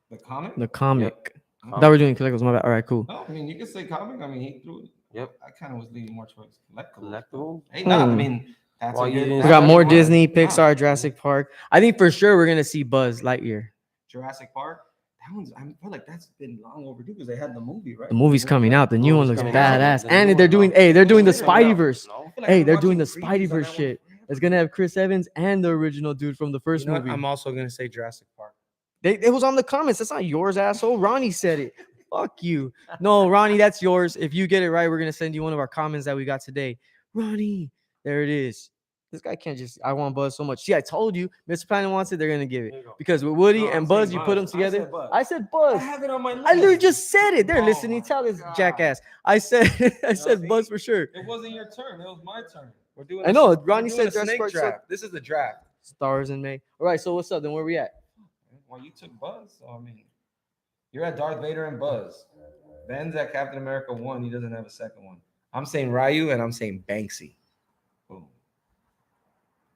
The comic? The comic. Yep. I thought we were doing collectibles. My bad. All right, cool. No, I mean, you could say comic. I mean, he threw it. Yep. I kind of was leaning more towards collectibles. Collectible. Hey, no, I mean, that's Why a you good. didn't We say got more Jurassic Disney, Park. Pixar, Jurassic Park. I think for sure we're gonna see Buzz Lightyear. Jurassic Park. That one's. I feel like that's been long overdue because they had the movie, right? The movie's coming out. The new one looks coming out. badass, The and new they're one, doing. no. Hey, they're doing the It's coming out. Spideyverse. No. like Hey, I'm they're doing the watching previews on Spideyverse that one shit. forever. It's gonna have Chris Evans and the original dude from the first You know what? movie. I'm also gonna say Jurassic Park. It was on the comments. That's not yours, asshole. Ronnie said it. Fuck you. No, Ronnie, that's yours. If you get it right, we're gonna send you one of our comments that we got today. Ronnie, there it is. This guy can't just. I want Buzz so much. See, I told you, Mr. Planet wants it. They're gonna give it There you go. because with Woody No, I'm and Buzz, saying you put them Buzz. together. I said Buzz. I said Buzz. I have it on my list. I literally just said it. They're Oh listening. my Tell this God. jackass. I said I said see? Buzz for sure. It wasn't your turn. It was my turn. We're doing. I know. we're Ronnie doing said a Jurassic snake Park, so- draft. This is the draft. Stars in May. All right. So what's up? Then where we at? Well, you took Buzz, so I mean, you're at Darth Vader and Buzz. Ben's at Captain America 1. He doesn't have a second one. I'm saying Ryu and I'm saying Banksy. Boom.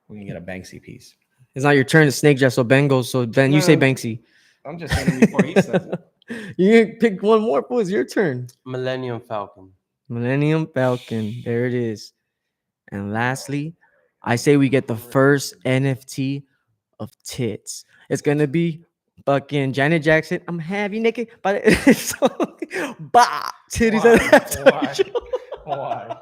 We can get a Banksy piece. It's not your turn to snake draft. So Ben goes. So Ben, you say No. Banksy. I'm just saying it before he says it. You can pick one more. It's your turn. Millennium Falcon. Millennium Falcon. There it is. And lastly, I say we get the first NFT of tits. It's gonna be fucking Janet Jackson. I'm heavy naked, but it's bah titties. Why?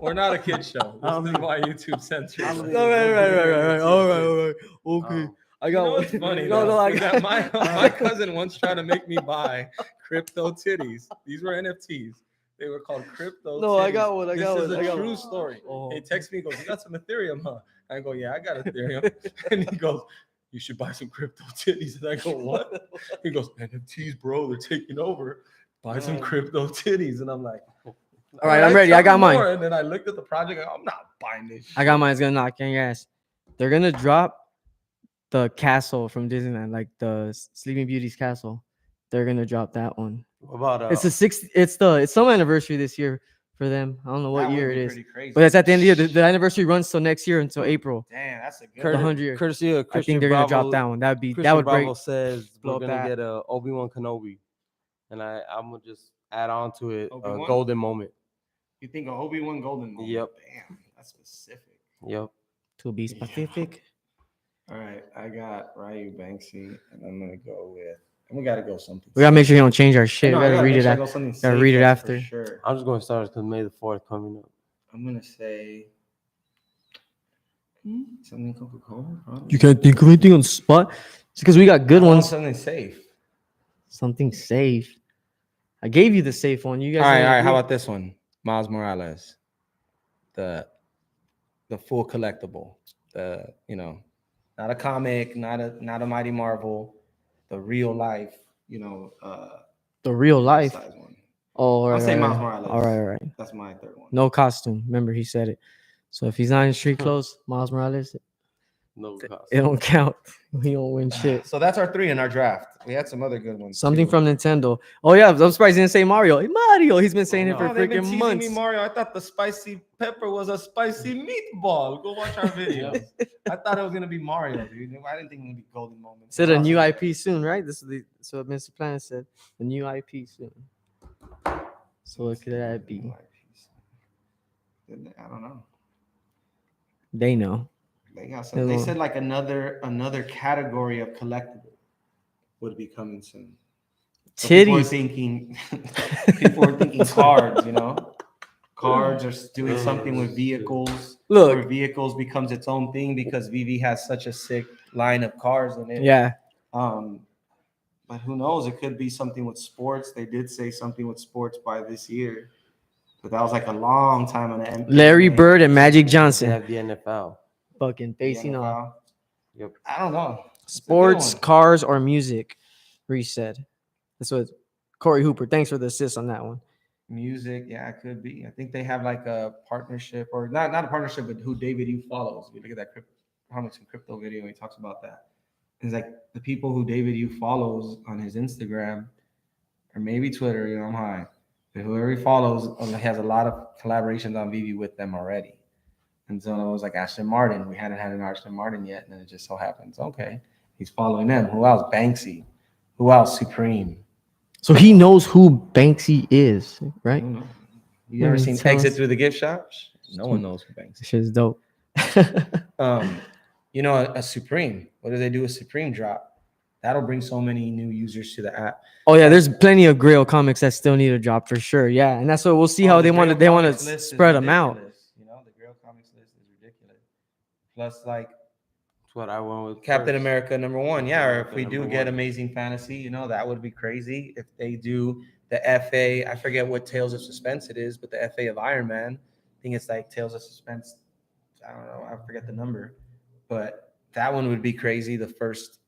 We're not a kid show. This is why YouTube censors. All right. All right. Okay. I got You know one. what's funny? No, though, I is got that my cousin once tried to make me buy crypto titties. These were NFTs. They were called crypto. No, titties. I got one. This is a true one. story. Oh. He texts me, he goes, "You got some Ethereum, huh?" I go, "Yeah, I got Ethereum." And he goes, "You should buy some crypto titties." And I go, "What?" He goes, "NFTs, bro, they're taking over. Buy some crypto titties." And I'm like, All right, I'm ready. I got mine. And then I looked at the project. I'm not buying this. I got mine. It's gonna knock on your ass. They're gonna drop the castle from Disneyland, like the Sleeping Beauty's castle. They're gonna drop that one. What about It's the sixth. It's some anniversary this year for them. I don't know what That would year be it is, pretty crazy. but it's at the end of the year. The anniversary runs till next year until April. Damn, that's a good The one. 100 year. courtesy of I Christian think they're gonna Bravo, drop that one. That Christian would break. Bravo says blow we're up gonna that. get a Obi-Wan Kenobi, and I'm gonna just add on to it a Obi-Wan? golden moment. You think of Obi-Wan Golden moment? Yep. Damn, that's specific. Yep. To be specific. All right, I got Ryu Banksy, and I'm gonna go with. And we gotta go something. We gotta make sure you don't change our shit. No, We I gotta gotta read make it sure I after. go something Gotta safe, read it that's for after. Sure. I'm just going to start because May the 4th coming up. I'm gonna say something Coca-Cola. Probably. You can't think of anything on the spot. It's because we got good I want ones. Something safe. Something safe. I gave you the safe one. You guys. All right. didn't How agree. about this one? Miles Morales, the full collectible. Not a comic, not a Mighty Marvel, the real life. The real life? size one. Oh, all right. I'll say all Miles right. Morales. All right, all right. That's my third one. No costume. Remember, he said it. So if he's not in street clothes, Miles Morales, No cost. it don't count. He don't win shit. So that's our three in our draft. We had some other good ones. Something too. from Nintendo. Oh yeah, I'm surprised he didn't say Mario. Hey, Mario. He's been saying it for Oh, they've been freaking teasing months. me, Mario. I thought the spicy pepper was a spicy meatball. Go watch our videos. I thought it was gonna be Mario, dude. I didn't think it would be Golden Moment. Said a new IP soon, right? This is so what Mr. Planet said. A new IP soon. So what could that be? I don't know. They know. They got some. They said like another category of collectible would be coming soon. So Titties. People are thinking cards. Cards are doing something with vehicles. Look. Where vehicles becomes its own thing because Veve has such a sick line of cars in it. Yeah. But who knows? It could be something with sports. They did say something with sports by this year, but that was like a long time on the NBA. Larry Bird and Magic They Johnson. have the NFL. Fucking facing off. Yep. I don't know. Sports, cars, or music. Reese said. That's what Corey Hooper. Thanks for the assist on that one. Music, yeah, it could be. I think they have like a partnership, or not a partnership, but who David you follows. You look at that comics and crypto video, he talks about that. It's like the people who David you follows on his Instagram, or maybe Twitter. I'm high, but whoever he follows has a lot of collaborations on Veve with them already. And so it was like Aston Martin. We hadn't had an Aston Martin yet, and then it just so happens, okay, he's following them. Who else? Banksy. Who else? Supreme. So he knows who Banksy is, right? You ever seen Tell Exit us. Through the Gift Shops? No one knows who Banksy This shit's dope. A Supreme. What do they do with Supreme drop? That'll bring so many new users to the app. Oh yeah, there's plenty of Grail comics that still need a drop for sure. Yeah, and that's what we'll see how they want to spread them out. The Grail plus like That's what I went with. Captain first. America #1. Yeah, or if we do Number get one. Amazing Fantasy, you know, that would be crazy. If they do the FA, I forget what Tales of Suspense it is, but the FA of Iron Man, I think it's like Tales of Suspense. I don't know, I forget the number, but that one would be crazy. The first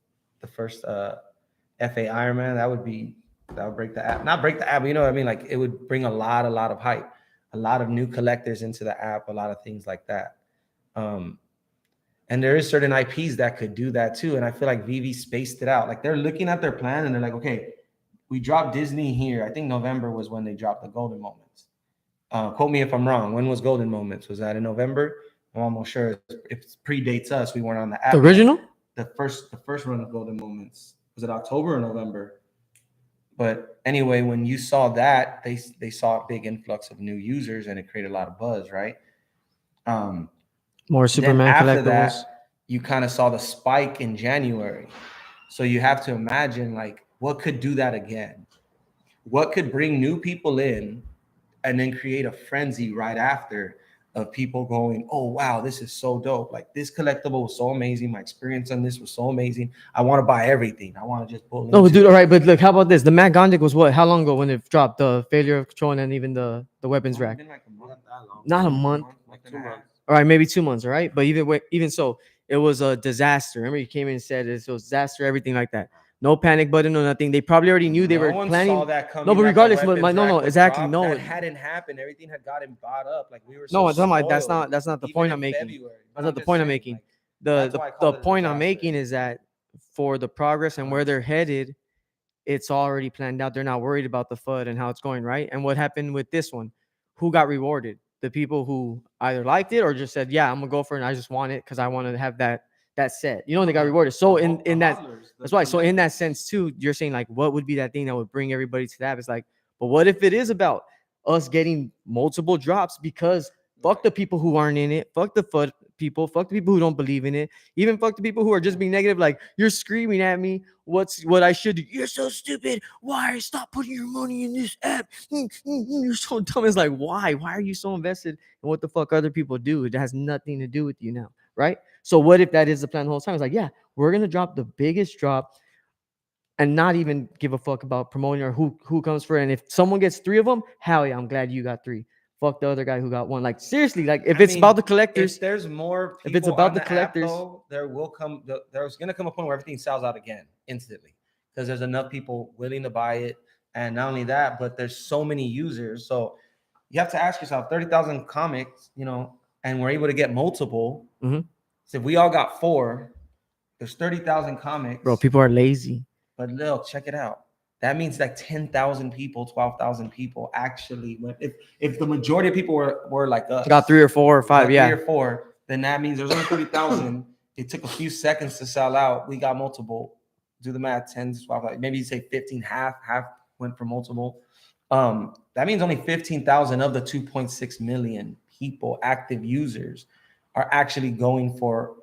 FA Iron Man, that would break the app. Not break the app, but you know what I mean? Like it would bring a lot of hype, a lot of new collectors into the app, a lot of things like that. And there is certain IPs that could do that too. And I feel like Veve spaced it out. Like they're looking at their plan and they're like, okay, we dropped Disney here. I think November was when they dropped the Golden Moments. Quote me if I'm wrong. When was Golden Moments? Was that in November? I'm almost sure it predates us. We weren't on the app. The original? The first run of Golden Moments. Was it October or November? But anyway, when you saw that, they saw a big influx of new users and it created a lot of buzz, right? More Superman collectibles. That, you kind of saw the spike in January. So you have to imagine like what could do that again? What could bring new people in and then create a frenzy right after of people going, oh, wow, this is so dope. Like this collectible was so amazing. My experience on this was so amazing. I want to buy everything. I want to just pull in. No, dude, all right, but look, how about this? The Matt Gandeck was what? How long ago when it dropped? The Failure of Control and even the weapons rack? Like Not a month. Like 2 months. All right, maybe 2 months, all right? But even so, it was a disaster. Remember, he came in and said it was a disaster, everything like that. No panic button, no nothing. They probably already knew they were planning. Saw that coming, no, but regardless, no, exactly, dropped. no. That hadn't happened. Everything had gotten bought up. Like we were. No, I'm so talking about spoiled. that's not the point I'm making. February. That's not the point I'm making. The point I'm making is that for the progress and where they're headed, it's already planned out. They're not worried about the FUD and how it's going, right? And what happened with this one? Who got rewarded? The people who either liked it or just said, yeah, I'm gonna go for it and I just want it because I want to have that set. You know, they got rewarded. So in that, that's why. So in that sense too, you're saying like, what would be that thing that would bring everybody to that? It's like, but what if it is about us getting multiple drops? Because fuck the people who aren't in it, fuck the FUD people, fuck the people who don't believe in it, even fuck the people who are just being negative, like you're screaming at me what I should do. You're so stupid. Why? Stop putting your money in this app. You're so dumb. It's like, why are you so invested in what the fuck other people do? It has nothing to do with you now, right? So what if that is the plan the whole time? It's like, yeah, we're gonna drop the biggest drop and not even give a fuck about promoting or who comes for it. And if someone gets 3 of them, hell yeah, I'm glad you got 3. Fuck the other guy who got 1. Like seriously, like if it's about the collectors, if there's more people if it's about the app, collectors, though, there's gonna come a point where everything sells out again instantly because there's enough people willing to buy it. And not only that, but there's so many users. So you have to ask yourself, 30,000 comics, you know, and we're able to get multiple. Mm-hmm. So if we all got 4, there's 30,000 comics. Bro, people are lazy. But look, check it out. That means like 10,000 people, 12,000 people actually went. If the majority of people were like us, got 3 or 4 or 5, yeah, 3 or 4, then that means there's only 30,000. It took a few seconds to sell out. We got multiple. Do the math, 10, 12, maybe you say 15, half went for multiple. That means only 15,000 of the 2.6 million people, active users, are actually going for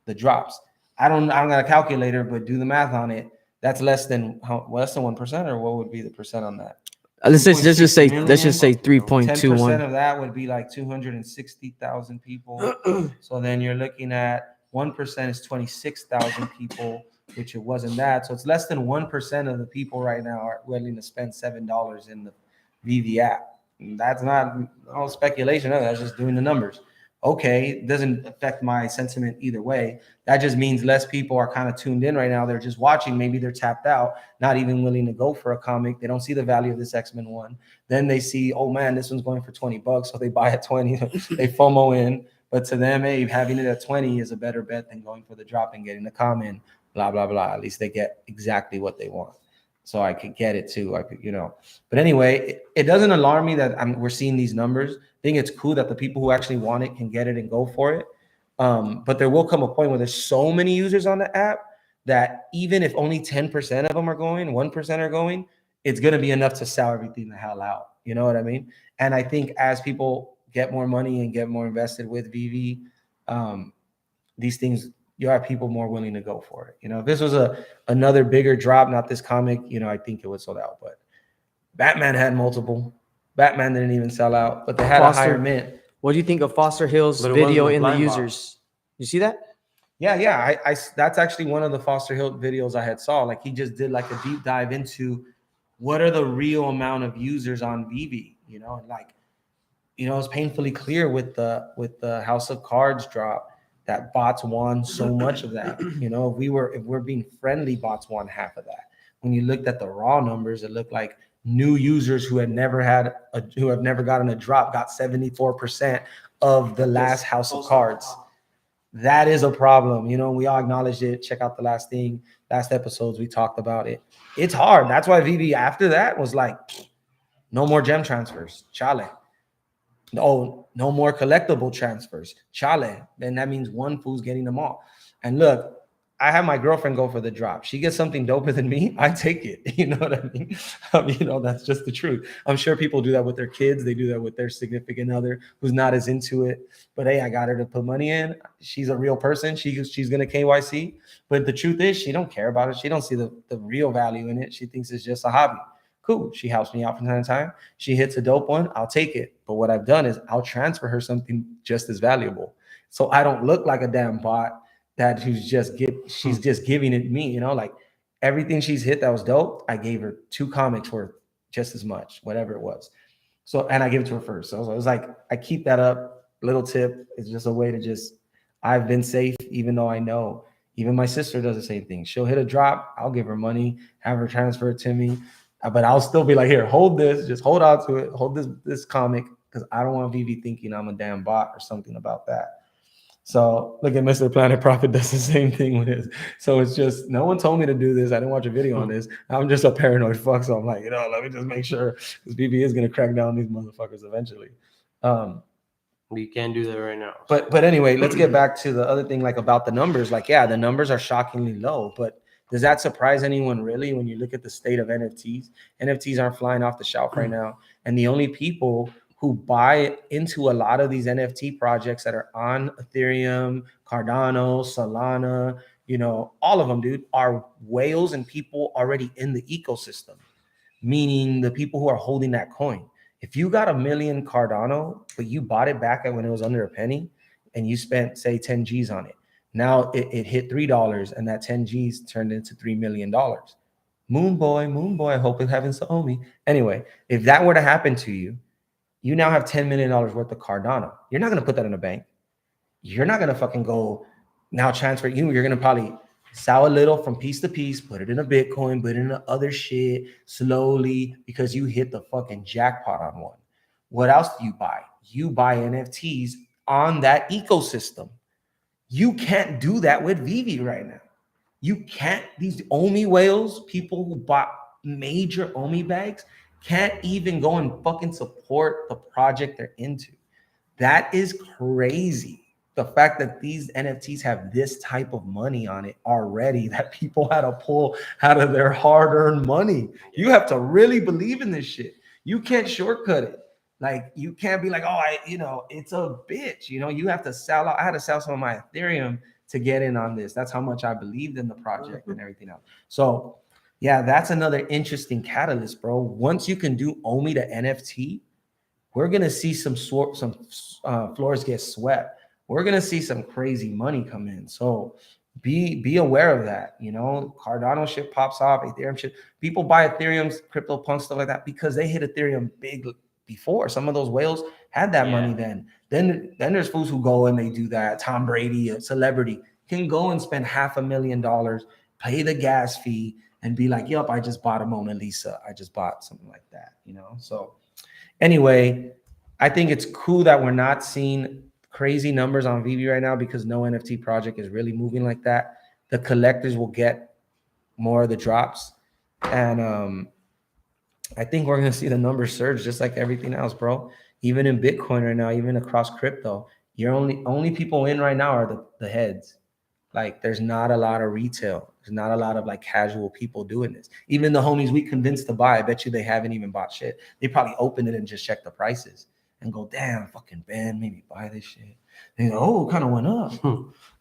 the drops. I don't got a calculator, but do the math on it. That's less than 1%, or what would be the percent on that? Let's just say 3.21. 10% of that would be like 260,000 people. So then you're looking at 1% is 26,000 people, which it wasn't that. So it's less than 1% of the people right now are willing to spend $7 in the Veve app. And that's not all speculation. That's just doing the numbers. Okay, it doesn't affect my sentiment either way. That just means less people are kind of tuned in right now. They're just watching. Maybe they're tapped out, not even willing to go for a comic. They don't see the value of this X-Men one. Then they see, oh man, this one's going for $20, so they buy at 20. They FOMO in. But to them, hey, having it at 20 is a better bet than going for the drop and getting the comment. Blah blah blah. At least they get exactly what they want. So I could get it too. I could, you know. But anyway, it doesn't alarm me that we're seeing these numbers. I think it's cool that the people who actually want it can get it and go for it. But there will come a point where there's so many users on the app that even if only 10% of them are going, 1% are going, it's going to be enough to sell everything the hell out. You know what I mean? And I think as people get more money and get more invested with Veve, these things, you have people more willing to go for it. You know, if this was another bigger drop, not this comic, you know, I think it would sold out. But Batman had multiple. Batman didn't even sell out, but they had a higher mint. What do you think of Foster Hill's video in the users? You see that? Yeah. I that's actually one of the Foster Hill videos I had saw. Like he just did like a deep dive into what are the real amount of users on Veve, you know, and like, you know, it's painfully clear with the House of Cards drop that bots won so much of that. You know, if we're being friendly, bots won half of that. When you looked at the raw numbers, it looked like new users who have never gotten a drop got 74% of the last House of Cards. That is a problem. You know, we all acknowledged it. Check out the last episodes, we talked about it. It's hard. That's why Veve after that was like, no more gem transfers. Chale. No more collectible transfers. Chale. Then that means one fool's getting them all. And look, I have my girlfriend go for the drop. She gets something doper than me, I take it. You know what I mean? You know, that's just the truth. I'm sure people do that with their kids. They do that with their significant other who's not as into it. But hey, I got her to put money in. She's a real person. She's gonna KYC. But the truth is, she don't care about it. She don't see the real value in it. She thinks it's just a hobby. Cool. She helps me out from time to time. She hits a dope one, I'll take it. But what I've done is I'll transfer her something just as valuable. So I don't look like a damn bot that she's just giving it me, you know, like everything she's hit that was dope. I gave her 2 comics worth just as much, whatever it was. So, and I gave it to her first. So it was like, I keep that up. Little tip. It's just a way to I've been safe, even though I know, even my sister does the same thing. She'll hit a drop. I'll give her money, have her transfer it to me. But I'll still be like, here, hold this, just hold on to it, hold this comic, because I don't want Veve thinking I'm a damn bot or something about that. So look at Mr. Planet Profit does the same thing with his. So it's just, no one told me to do this. I didn't watch a video on this. I'm just a paranoid fuck. So I'm like, you know, let me just make sure, because Veve is going to crack down these motherfuckers eventually. You can't do that right now. But anyway, let's get back to the other thing, like about the numbers. Like, yeah, the numbers are shockingly low, but does that surprise anyone really when you look at the state of NFTs? NFTs aren't flying off the shelf right now. And the only people who buy into a lot of these NFT projects that are on Ethereum, Cardano, Solana, you know, all of them, dude, are whales and people already in the ecosystem, meaning the people who are holding that coin. If you got 1 million Cardano, but you bought it back when it was under a penny and you spent, say, 10 G's on it, now it hit $3 and that 10 G's turned into $3 million. Moon boy, I hope it happens to Omi. Anyway, if that were to happen to you, you now have $10 million worth of Cardano. You're not going to put that in a bank. You're not going to fucking go now transfer it. You're going to probably sell a little from piece to piece, put it in a Bitcoin, put it in other shit slowly because you hit the fucking jackpot on one. What else do you buy? You buy NFTs on that ecosystem. You can't do that with Veve right now. You can't. These Omi whales, people who bought major Omi bags, can't even go and fucking support the project they're into. That is crazy. The fact that these NFTs have this type of money on it already, that people had to pull out of their hard-earned money. You have to really believe in this shit. You can't shortcut it. Like, you can't be like, oh, it's a bitch. You know, you have to sell out. I had to sell some of my Ethereum to get in on this. That's how much I believed in the project and everything else. So yeah, that's another interesting catalyst, bro. Once you can do Omi to NFT, we're gonna see some floors get swept. We're gonna see some crazy money come in. So be aware of that. You know, Cardano shit pops off, Ethereum shit. People buy Ethereum, CryptoPunk, stuff like that because they hit Ethereum big before. Some of those whales had that money then. Then there's fools who go and they do that. Tom Brady, a celebrity, can go and spend $500,000, pay the gas fee, and be like, yep, I just bought a Mona Lisa. I just bought something like that, you know? So anyway, I think it's cool that we're not seeing crazy numbers on Veve right now because no NFT project is really moving like that. The collectors will get more of the drops. And I think we're going to see the numbers surge just like everything else, bro. Even in Bitcoin right now, even across crypto, you're only people in right now are the heads. Like, there's not a lot of retail. There's not a lot of like casual people doing this. Even the homies we convinced to buy, I bet you they haven't even bought shit. They probably opened it and just checked the prices and go, damn, fucking Ben, maybe buy this shit. They go, oh, it kind of went up.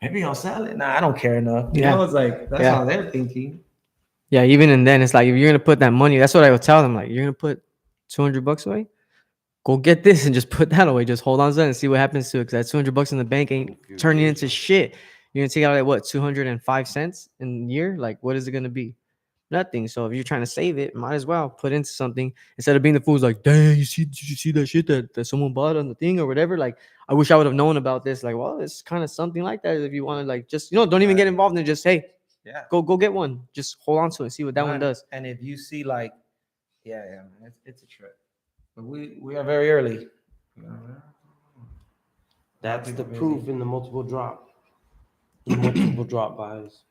Maybe I'll sell it. Nah, I don't care enough. You know, it's like, that's how they're thinking. Yeah, even and then it's like, if you're going to put that money, that's what I would tell them. Like, you're going to put $200 away? go get this and just put that away. Just hold on to that and see what happens to it. Because that $200 in the bank ain't turning into shit. You're gonna take out like what, 205 cents in a year? Like, what is it gonna be? Nothing. So if you're trying to save it, might as well put into something instead of being the fools like, dang, did you see that shit that someone bought on the thing or whatever? Like, I wish I would have known about this. Like, well, it's kind of something like that. If you want to, like, just don't even get involved and just, hey, go get one. Just hold on to it, see what that one does. And if you see like, man, it's a trip. But we are very early. That's the proof in the multiple drop. Multiple drop buys.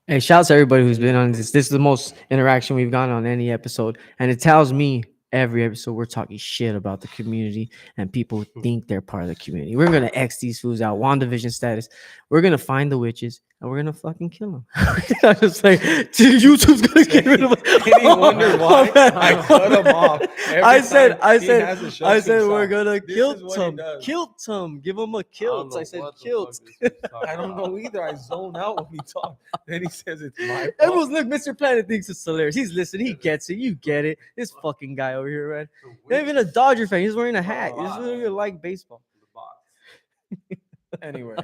Hey, shout out to everybody who's been on this. This is the most interaction we've gotten on any episode. And it tells me every episode we're talking shit about the community and people think they're part of the community. We're going to X these fools out. WandaVision status. We're going to find the witches and we're going to fucking kill them. I'm just like, YouTube's going to get rid of them. Any wonder why I cut them off? I said, we're going to kill them. Give them a kilt. I said, kilt. I don't know either. I zone out when he talks. Then he says it's my fault. Everyone's look, Mr. Planet thinks it's hilarious. He's listening. He gets it. You get it. This fucking guy over here, man. Not even a Dodger fan. He's wearing a hat. He's really like baseball. Anyway,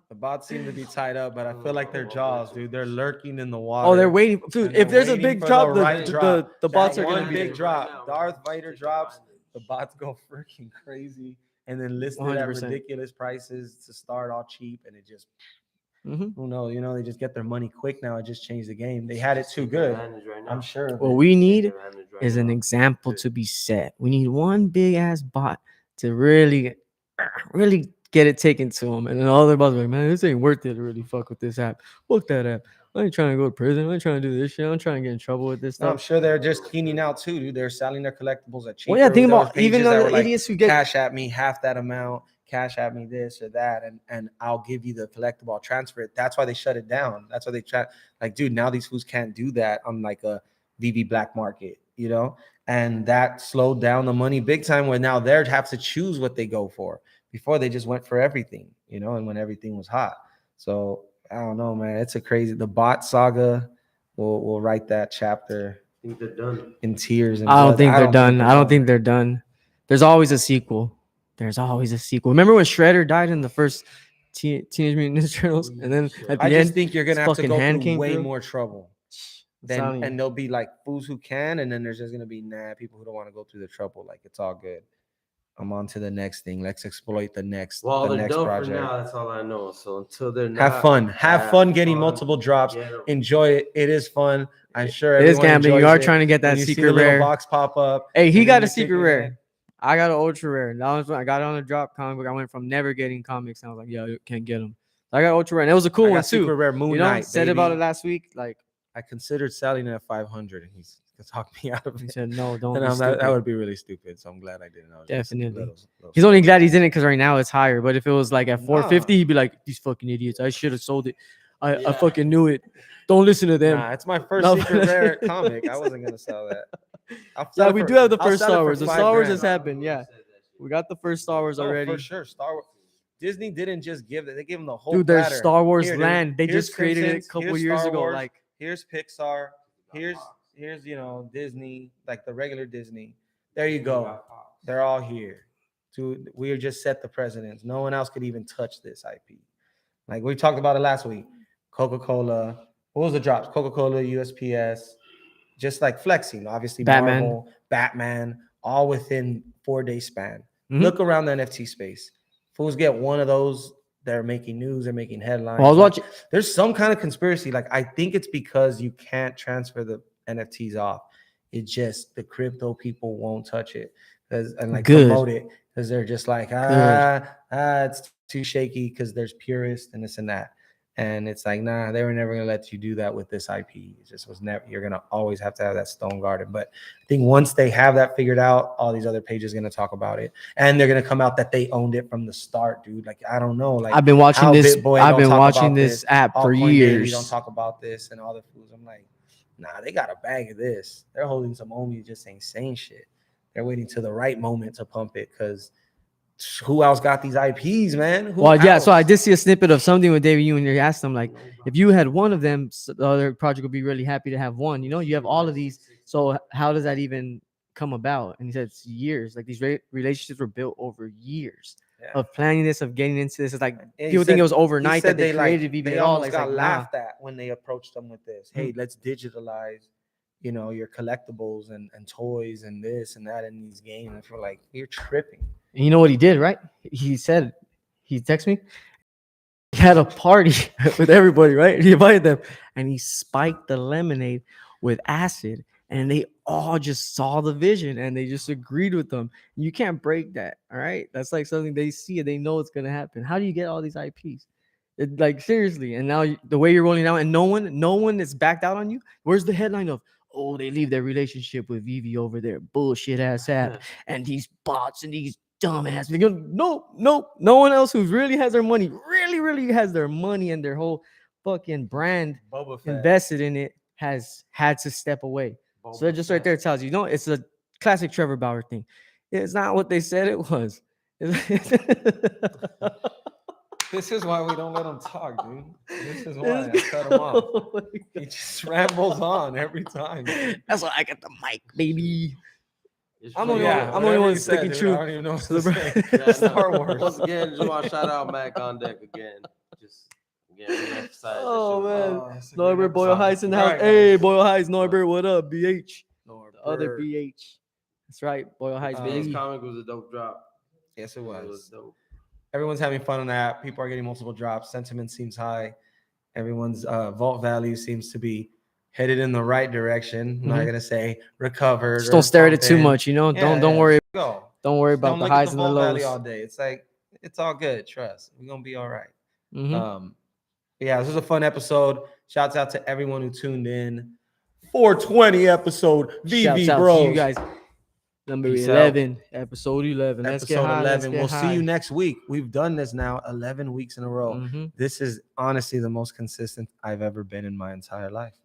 the bots seem to be tied up, but I feel like their jaws, dude. They're lurking in the water. Oh, they're waiting. Dude, if there's a big drop, the bots are going to be big drop. Darth Vader drops. The bots go freaking crazy. And then listed 100%. At ridiculous prices to start all cheap. And it just, who knows? They just get their money quick now. It just changed the game. They had it too good. I'm sure. What we need is an example to be set. We need one big ass bot to really get it taken to them. And then all their bots are like, man, this ain't worth it to really fuck with this app. Fuck that app. I ain't trying to go to prison. I ain't trying to do this shit. I'm trying to get in trouble with this stuff. No, I'm sure they're just keening out too, dude. They're selling their collectibles at cheap. Well, yeah, think about even the idiots who get cash at me half that amount, cash at me this or that, and I'll give you the collectible. I'll transfer it. That's why they shut it down. That's why they try. Like, dude, now these fools can't do that on like a VV black market, and that slowed down the money big time. Where now they have to choose what they go for. Before they just went for everything, and when everything was hot. So I don't know, man. It's a crazy. The bot saga. We'll write that chapter. I think they're done in tears. I don't think they're done. I don't think they're done. There's always a sequel. Remember when Shredder died in the first Teenage Mutant Ninja Turtles, and then at the end, I just think you're gonna have to go through way through. more trouble. And there'll be like fools who can, and then there's just gonna be people who don't want to go through the trouble. Like, it's all good. I'm on to the next thing. Let's exploit the next. Well, the they're next done project. for now. That's all I know. So until they're not, have fun getting multiple drops. Enjoy it. It is fun. I'm sure it is gambling. You are trying to get that secret rare box pop up. Hey, he got a secret rare. I got an ultra rare. That was when I got it on a drop comic book. I went from never getting comics, and I was like, yeah, you can't get them. I got ultra rare, and it was a cool one too. Super rare Moon Knight. Said about it last week. Like, I considered selling it at 500, and he's talked me out of it. He said, no, don't. And that would be really stupid. So I'm glad I didn't. Definitely. He's only glad he's in it because right now it's higher. But if it was like at 450, he'd be like, these fucking idiots. I should have sold it. I fucking knew it. Don't listen to them. Nah, it's my first secret rare comic. I wasn't gonna sell that. Yeah, we do have the first Star Wars. The Star Wars has happened. Yeah, we got the first Star Wars already. For sure, Star Wars. Disney didn't just give it; they gave them the whole. Dude, there's platter. Star Wars Here, land. They here's just created it a couple years ago. Wars, like, here's Pixar. Here's Disney, like the regular Disney. There you go. They're all here. We are just set the precedents. No one else could even touch this IP. Like we talked about it last week. Coca-Cola. What was the drops? Coca-Cola, USPS. Just like flexing. Obviously, Marvel, Batman, all within 4-day span. Mm-hmm. Look around the NFT space. Fools get one of those. They're making news. They're making headlines. Well, I was watching. There's some kind of conspiracy. Like, I think it's because you can't transfer the NFTs off. It's just the crypto people won't touch it and promote it because they're just like, it's too shaky because there's purists and this and that. And it's like, nah, they were never gonna let you do that with this IP. It just was never. You're gonna always have to have that stone guarded. But I think once they have that figured out, all these other pages are gonna talk about it, and they're gonna come out that they owned it from the start, dude. Like, I don't know. Like, I've been watching this. I've been watching this app for years. We don't talk about this and all the fools. I'm like, nah, they got a bag of this. They're holding some homies just ain't saying shit. They're waiting to the right moment to pump it because who else got these IPs, man? Who else? So I did see a snippet of something with David Yu, and you asked them, like, if you had one of them, the other project would be really happy to have one. You have all of these. So how does that even come about? And he said it's years. Like these relationships were built over years of planning this, of getting into this. It's like people think it was overnight that they created Veve they at all. almost got laughed nah. at when they approached them with this. Hey, let's digitalize, you know, your collectibles and toys and this and that in these games. And we're like, you're tripping. And you know what he did, right? He said, he texted me. He had a party with everybody, right? He invited them, and he spiked the lemonade with acid, and they all just saw the vision and they just agreed with them. You can't break that, all right? That's like something they see and they know it's gonna happen. How do you get all these IPs? Like seriously, and now the way you're rolling out, and no one is backed out on you. Where's the headline of? Oh, they leave their relationship with Veve over there, bullshit ass app, and these bots and these dumbass. No one else who really has their money, really has their money and their whole fucking brand invested in it, has had to step away. So that just right there tells you, it's a classic Trevor Bauer thing. It's not what they said it was. This is why we don't let him talk, dude. This is why I cut him off. He just rambles on every time. That's why I got the mic, baby. I'm the only one sticking true. I don't even know what to say. Star Wars. Once again, just want to shout out Matt Gandeck again. Just again, oh man, Norbert Boyle Heights in the house. Hey, Boyle Heights, Norbert, what up? BH, the other BH. That's right, Boyle Heights. This comic was a dope drop. Yes, it was. Dope. Everyone's having fun on that. People are getting multiple drops. Sentiment seems high. Everyone's vault value seems to be headed in the right direction. I'm not gonna say recovered. Just don't stare at it too much, you know. Don't worry. Go. Don't worry about the highs and the lows all day. It's like it's all good. Trust. We're gonna be all right. Mm-hmm. Yeah, this was a fun episode. Shouts out to everyone who tuned in. 420 episode. Veve Bros. You guys. Number 11, episode 11. Let's get high. 11. We'll see you next week. We've done this now 11 weeks in a row. Mm-hmm. This is honestly the most consistent I've ever been in my entire life.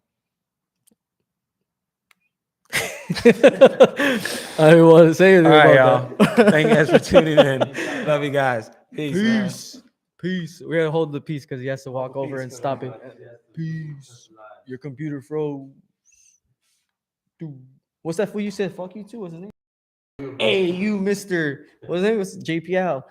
I don't want to say anything about that. Thank you guys for tuning in. Love you guys. Peace. Peace. We're going to hold the peace because he has to walk over and stop it. Peace. Your computer froze. Dude. What's that fool you said? Fuck you too. What's his name? Hey, you, Mr. What's his name? Was JPL.